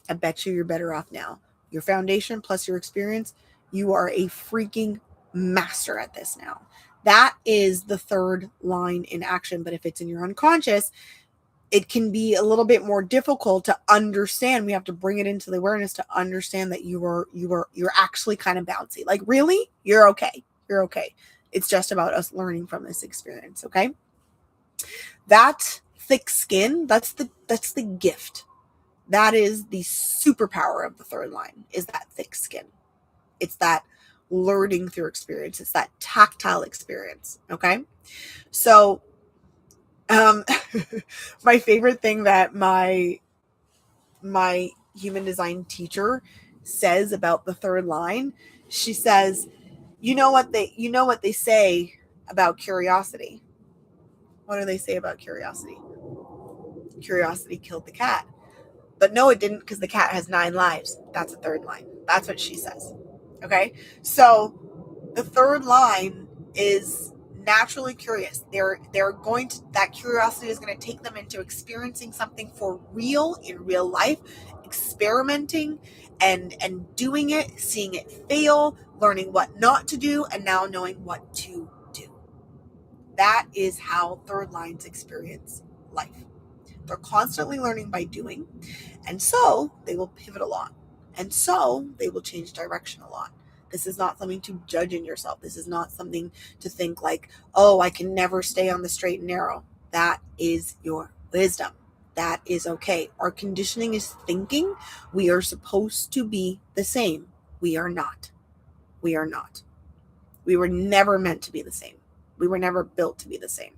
Speaker 1: I bet you're better off now. Your foundation plus your experience, you are a freaking master at this now. That is the third line in action. But if it's in your unconscious, it can be a little bit more difficult to understand. We have to bring it into the awareness to understand that you're actually kind of bouncy. Like, really? You're okay. You're okay. It's just about us learning from this experience. Okay. That thick skin, that's the gift. That is the superpower of the third line, is that thick skin. It's that learning through experience. It's that tactile experience. Okay. So, my favorite thing that my human design teacher says about the third line, she says, you know what they say about curiosity. What do they say about curiosity? Curiosity killed the cat. But no, it didn't, because the cat has 9 lives. That's a third line. That's what she says. Okay. So the third line is naturally curious. That curiosity is going to take them into experiencing something for real in real life, experimenting and doing it, seeing it fail, learning what not to do, and now knowing what to do. That is how third lines experience life. They're constantly learning by doing, and so they will pivot a lot, and so they will change direction a lot. This is not something to judge in yourself. This is not something to think like, oh, I can never stay on the straight and narrow. That is your wisdom. That is okay. Our conditioning is thinking we are supposed to be the same. We are not. We are not. We were never meant to be the same. We were never built to be the same.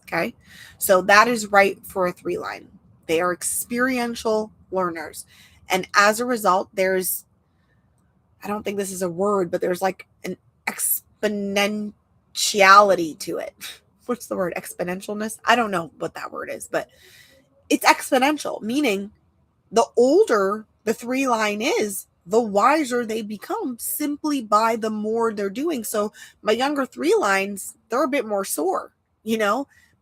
Speaker 1: Okay. So that is right for a 3 line. They are experiential learners. And as a result, I don't think this is a word, but there's like an exponentiality to it. What's the word? Exponentialness? I don't know what that word is, but it's exponential, meaning the older the 3 line is, the wiser they become simply by the more they're doing. So my younger 3 lines, they're a bit more sore,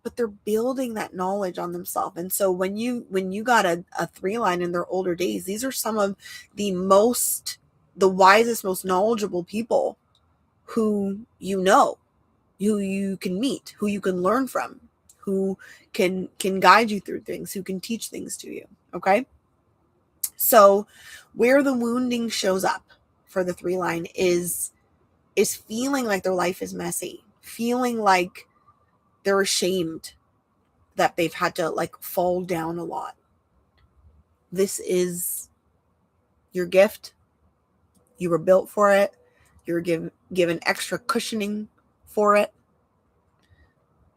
Speaker 1: but they're building that knowledge on themselves. And so when you got a 3 line in their older days, these are some of the wisest, most knowledgeable people who who you can meet, who you can learn from, who can guide you through things, who can teach things to you. Okay. So where the wounding shows up for the 3 line is feeling like their life is messy, feeling like they're ashamed that they've had to like fall down a lot. This is your gift. You were built for it. You're given extra cushioning for it.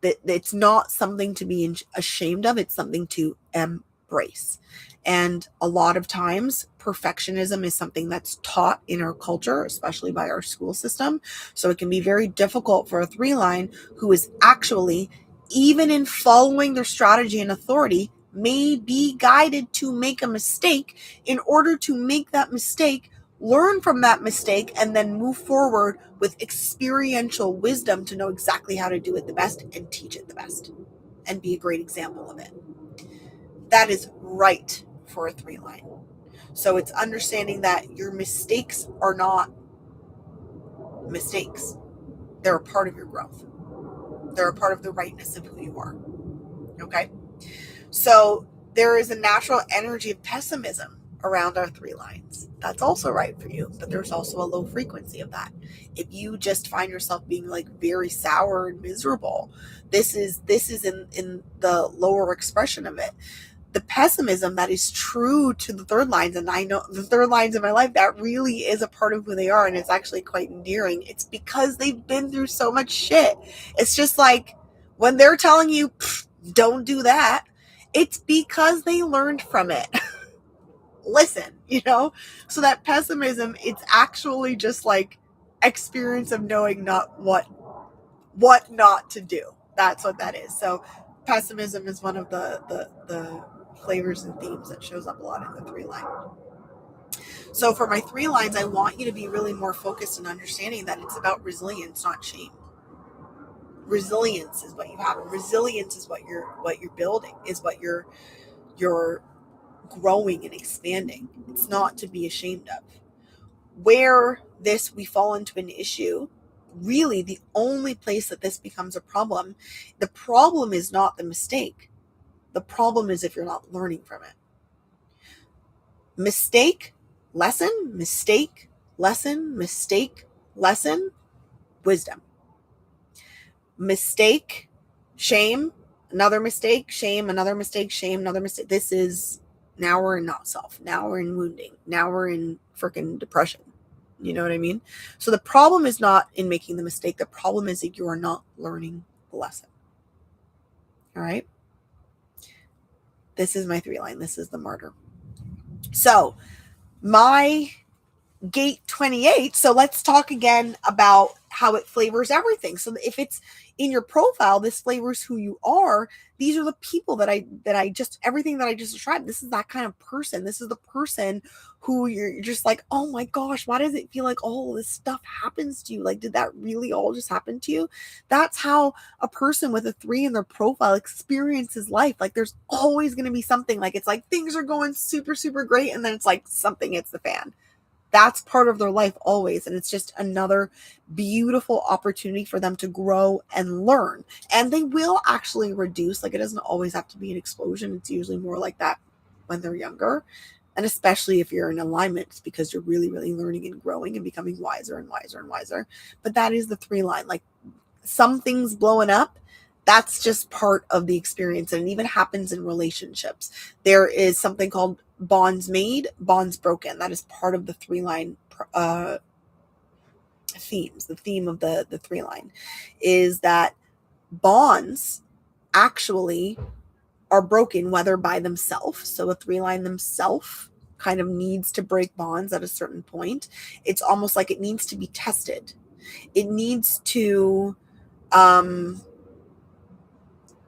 Speaker 1: It's not something to be ashamed of. It's something to embrace. And a lot of times, perfectionism is something that's taught in our culture, especially by our school system. So it can be very difficult for a 3 line who is actually, even in following their strategy and authority, may be guided to make a mistake. In order to make that mistake, learn from that mistake, and then move forward with experiential wisdom to know exactly how to do it the best and teach it the best and be a great example of it. that is right for a 3 line. So it's understanding that your mistakes are not mistakes. They're a part of your growth. They're a part of the rightness of who you are. Okay? So there is a natural energy of pessimism around our 3 lines. That's also right for you, but there's also a low frequency of that. If you just find yourself being like very sour and miserable, this is in the lower expression of it. The pessimism that is true to the 3rd lines, and I know the 3rd lines in my life, that really is a part of who they are, and it's actually quite endearing. It's because they've been through so much shit. It's just like when they're telling you, don't do that, it's because they learned from it. Listen, so that pessimism, it's actually just like experience of knowing not what not to do. That's what that is. So pessimism is one of the flavors and themes that shows up a lot in the 3 line. So for my 3 lines, I want you to be really more focused and understanding that it's about resilience, not shame. Resilience is what you have. Resilience is what you're building, is what you're growing and expanding. It's not to be ashamed of. Where we fall into an issue, really the only place that this becomes a problem, the problem is not the mistake. The problem is if you're not learning from it. Mistake, lesson, mistake, lesson, mistake, lesson, wisdom. Mistake, shame, another mistake, shame, another mistake, shame, another mistake. This is, now we're in not self. Now we're in wounding. Now we're in freaking depression. You know what I mean? So the problem is not in making the mistake. The problem is that you are not learning the lesson. All right? This is my 3 line. This is the Martyr. So my gate 28. So let's talk again about how it flavors everything. So if it's in your profile, this flavors who you are. These are the people that I just, everything that I just described. This is that kind of person. This is the person who you're just like, oh my gosh, why does it feel like all this stuff happens to you? Like, did that really all just happen to you? That's how a person with a 3 in their profile experiences life. Like, there's always going to be something, like, it's like things are going super, super great. And then it's like something hits the fan. That's part of their life always. And it's just another beautiful opportunity for them to grow and learn. And they will actually reduce. Like, it doesn't always have to be an explosion. It's usually more like that when they're younger. And especially if you're in alignment, it's because you're really, really learning and growing and becoming wiser and wiser and wiser. But that is the 3 line. Like, some things blowing up, that's just part of the experience. And it even happens in relationships. There is something called bonds made, bonds broken. That is part of the 3 line themes. The theme of the 3 line is that bonds actually are broken, whether by themselves. So a 3 line themselves kind of needs to break bonds at a certain point. It's almost like it needs to be tested. It needs to,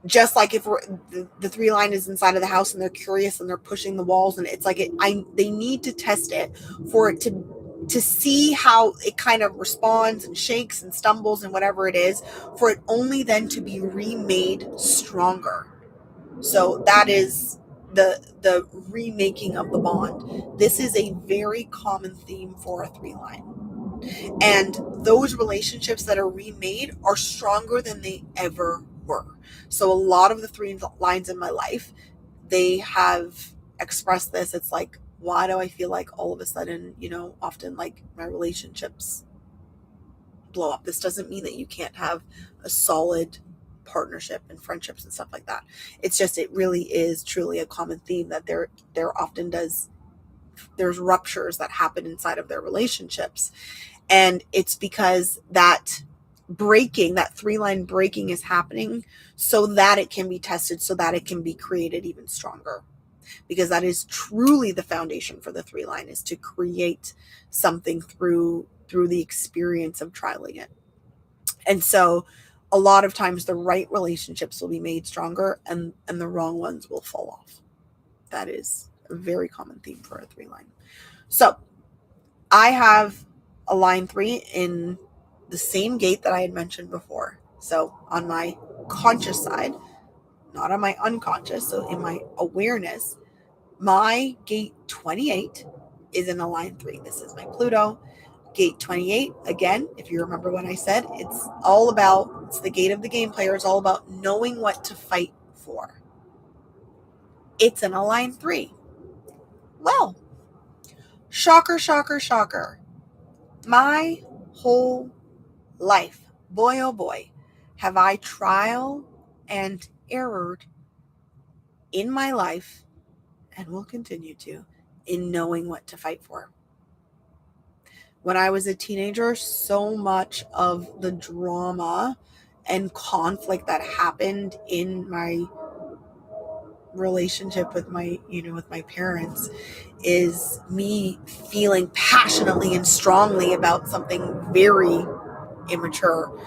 Speaker 1: just like if the 3 line is inside of the house and they're curious and they're pushing the walls, and it's like they need to test it for it to see how it kind of responds and shakes and stumbles and whatever it is, for it only then to be remade stronger. So that is the remaking of the bond. This is a very common theme for a 3 line. And those relationships that are remade are stronger than they ever were. So a lot of the 3 lines in my life, they have expressed this. It's like, why do I feel like all of a sudden, often like my relationships blow up? This doesn't mean that you can't have a solid partnership and friendships and stuff like that. It's just, it really is truly a common theme that there often there's ruptures that happen inside of their relationships. And it's because that 3 line breaking is happening so that it can be tested, so that it can be created even stronger. Because that is truly the foundation for the 3 line, is to create something through the experience of trialing it. And so a lot of times the right relationships will be made stronger and the wrong ones will fall off. That is a very common theme for a 3 line. So I have a line 3 in the same gate that I had mentioned before. So on my conscious side, not on my unconscious, so in my awareness, my gate 28 is in a line 3. This is my Pluto. Gate 28, again, if you remember what I said, it's the gate of the game player. It's all about knowing what to fight for. It's in a line 3. Well, shocker, shocker, shocker. My whole life, boy oh boy, have I trial and errored in my life, and will continue to, in knowing what to fight for. When I was a teenager, so much of the drama and conflict that happened in my relationship with my parents is me feeling passionately and strongly about something very immature.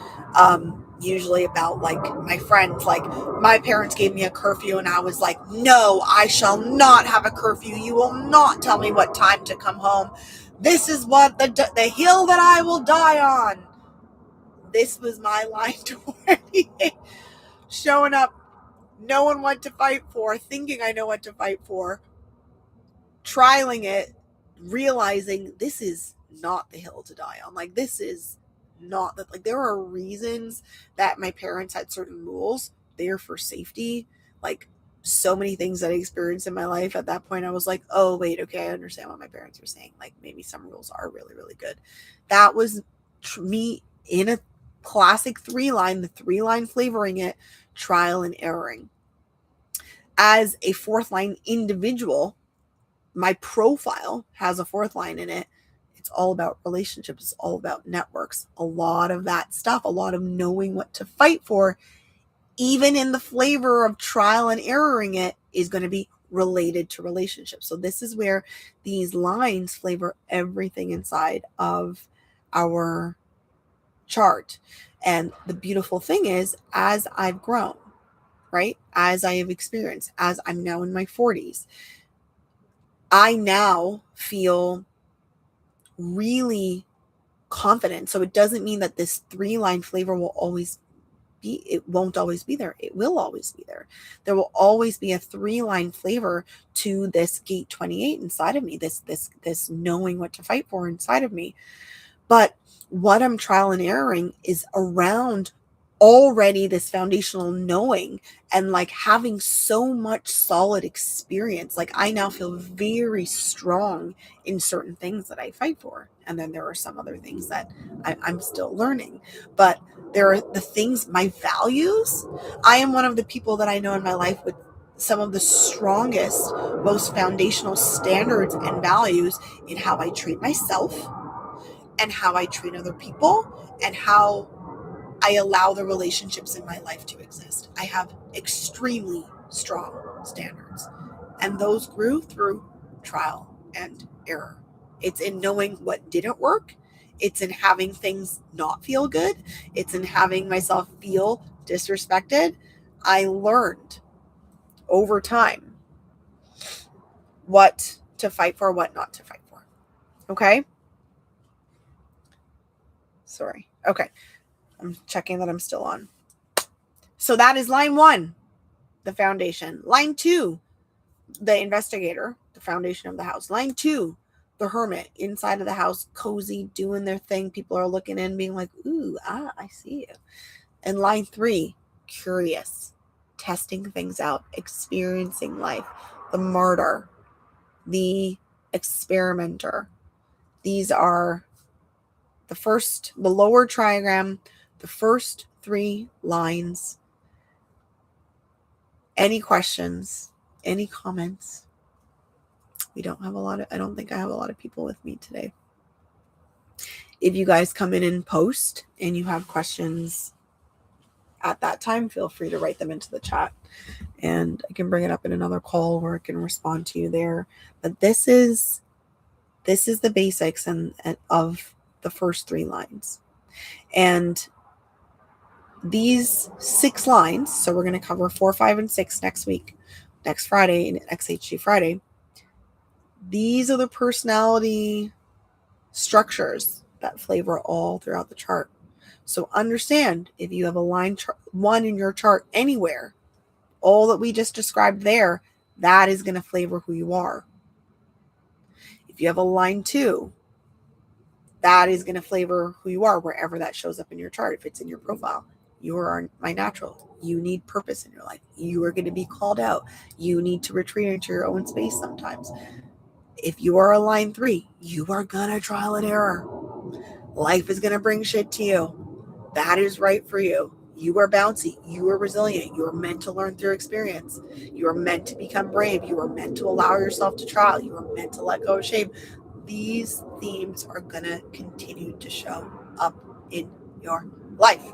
Speaker 1: Usually about like my friends, like my parents gave me a curfew and I was like, no, I shall not have a curfew. You will not tell me what time to come home. This is what the hill that I will die on. This was my line 28. Showing up, knowing what to fight for, thinking I know what to fight for, trialing it, realizing this is not the hill to die on. Like, this is not that, like, there are reasons that my parents had certain rules. They are for safety. Like, so many things that I experienced in my life at that point, I was like, oh, wait, okay, I understand what my parents were saying. Like, maybe some rules are really, really good. That was me in a classic 3-line, the 3-line flavoring it, trial and erroring. As a 4th line individual, my profile has a 4th line in it. It's all about relationships. It's all about networks. A lot of that stuff, a lot of knowing what to fight for, even in the flavor of trial and erroring it, is going to be related to relationships. So this is where these lines flavor everything inside of our chart. And the beautiful thing is, as I've grown, right, as I have experienced, as I'm now in my 40s, I now feel really confident. So it doesn't mean that this 3-line flavor will always be, it won't always be there. It will always be there. There will always be a 3-line flavor to this gate 28 inside of me, this knowing what to fight for inside of me. But what I'm trial and erroring is around already this foundational knowing and like having so much solid experience. Like, I now feel very strong in certain things that I fight for. And then there are some other things that I'm still learning. But there are the things, my values. I am one of the people that I know in my life with some of the strongest, most foundational standards and values in how I treat myself and how I treat other people and how I allow the relationships in my life to exist. I have extremely strong standards, and those grew through trial and error. It's in knowing what didn't work. It's in having things not feel good. It's in having myself feel disrespected. I learned over time what to fight for, what not to fight for. Okay? Sorry. Okay. I'm checking that I'm still on. So that is line 1, the foundation. Line 2, the investigator, the foundation of the house. Line 2, the hermit, inside of the house, cozy, doing their thing. People are looking in, being like, ooh, I see you. And line 3, curious, testing things out, experiencing life. The martyr, the experimenter. These are the lower trigram, the first 3 lines. Any questions? Any comments? I don't think I have a lot of people with me today. If you guys come in and post and you have questions at that time, feel free to write them into the chat and I can bring it up in another call or I can respond to you there. But this is the basics and of the first 3 lines. And these 6 lines, so we're going to cover 4, 5, and 6 next Friday, in XHG Friday. These are the personality structures that flavor all throughout the chart. So understand, if you have a line 1 in your chart anywhere, all that we just described there, that is going to flavor who you are. If you have a line 2, that is going to flavor who you are wherever that shows up in your chart. If it's in your profile, you are my natural. You need purpose in your life. You are going to be called out. You need to retreat into your own space sometimes. If you are a line 3, you are going to trial and error. Life is going to bring shit to you. That is right for you. You are bouncy. You are resilient. You are meant to learn through experience. You are meant to become brave. You are meant to allow yourself to trial. You are meant to let go of shame. These themes are going to continue to show up in your life.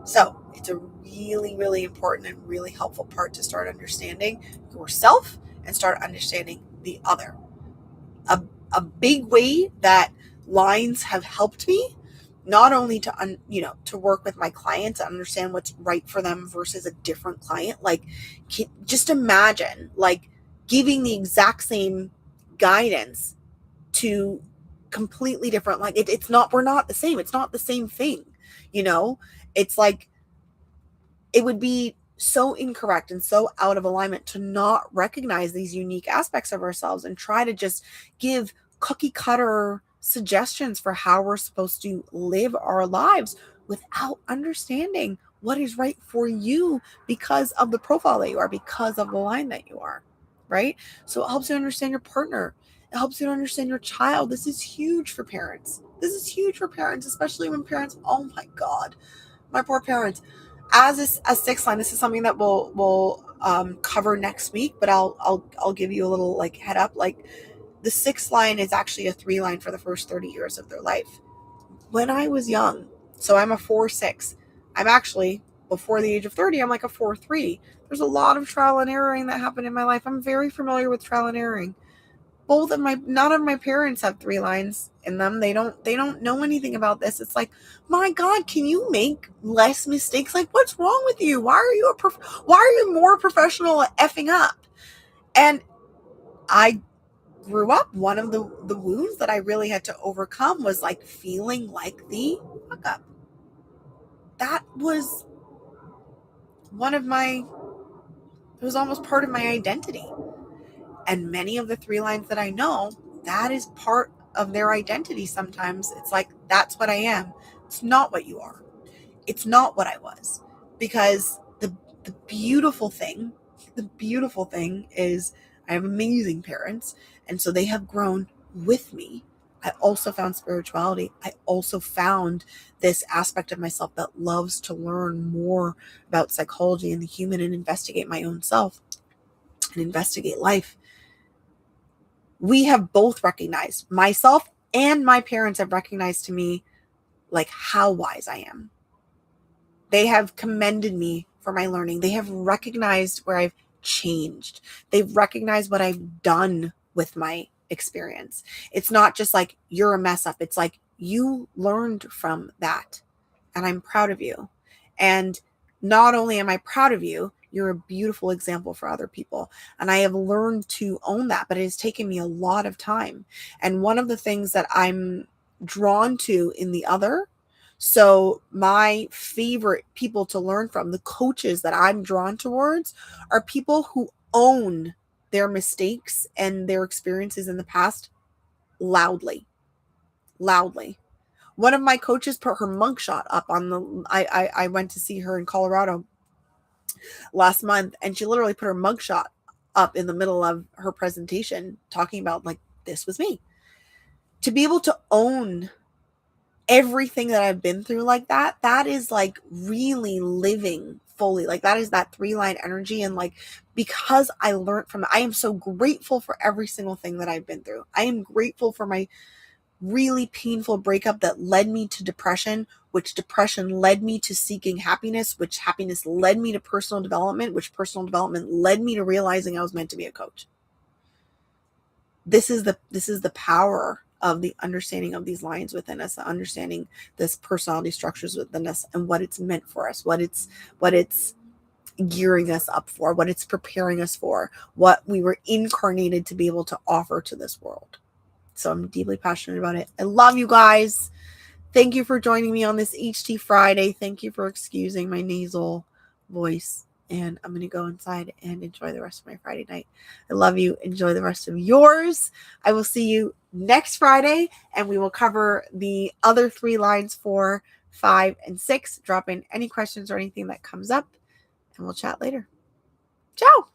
Speaker 1: So it's a really, really important and really helpful part to start understanding yourself and start understanding the other. A big way that lines have helped me, not only to work with my clients and understand what's right for them versus a different client. Like, just imagine like giving the exact same guidance to completely different, like we're not the same. It's not the same thing. It's like, it would be so incorrect and so out of alignment to not recognize these unique aspects of ourselves and try to just give cookie cutter suggestions for how we're supposed to live our lives without understanding what is right for you because of the profile that you are, because of the line that you are, right? So it helps you understand your partner. It helps you to understand your child. This is huge for parents. This is huge for parents, especially when parents, oh my God, my poor parents. As a 6 line, this is something that we'll cover next week, but I'll give you a little like head up. Like, the 6 line is actually a 3 line for the first 30 years of their life. When I was young, so I'm a 4-6. I'm actually, before the age of 30, I'm like a 4-3. There's a lot of trial and erroring that happened in my life. I'm very familiar with trial and erroring. None of my parents have 3 lines in them. They don't know anything about this. It's like, my God, can you make less mistakes? Like, what's wrong with you? Why are you more professional at effing up? And I grew up, one of the wounds that I really had to overcome was like feeling like the fuck up. That was it was almost part of my identity. And many of the 3 lines that I know, that is part of their identity. Sometimes it's like, that's what I am. It's not what you are. It's not what I was. Because the beautiful thing is I have amazing parents. And so they have grown with me. I also found spirituality. I also found this aspect of myself that loves to learn more about psychology and the human and investigate my own self and investigate life. We have both recognized, myself and my parents have recognized to me, like, how wise I am. They have commended me for my learning. They have recognized where I've changed. They've recognized what I've done with my experience. It's not just like, you're a mess up. It's like, you learned from that, and I'm proud of you. And not only am I proud of you, you're a beautiful example for other people. And I have learned to own that, but it has taken me a lot of time. And one of the things that I'm drawn to in the other, so my favorite people to learn from, the coaches that I'm drawn towards, are people who own their mistakes and their experiences in the past loudly. One of my coaches put her mugshot up on the, I went to see her in Colorado last month, and she literally put her mugshot up in the middle of her presentation, talking about, like, this was me. To be able to own everything that I've been through like that, that is like really living fully. Like, that is that 3 line energy. And like, because I learned from it, I am so grateful for every single thing that I've been through. I am grateful for my really painful breakup that led me to depression, which depression led me to seeking happiness, which happiness led me to personal development, which personal development led me to realizing I was meant to be a coach. This is the power of the understanding of these lines within us, the understanding this personality structures within us and what it's meant for us, what it's gearing us up for, what it's preparing us for, what we were incarnated to be able to offer to this world. So I'm deeply passionate about it. I love you guys. Thank you for joining me on this HT Friday. Thank you for excusing my nasal voice and I'm going to go inside and enjoy the rest of my Friday night. I love you. Enjoy the rest of yours. I will see you next Friday, and we will cover the other 3 lines, 4, 5, and 6. Drop in any questions or anything that comes up, and we'll chat later. Ciao.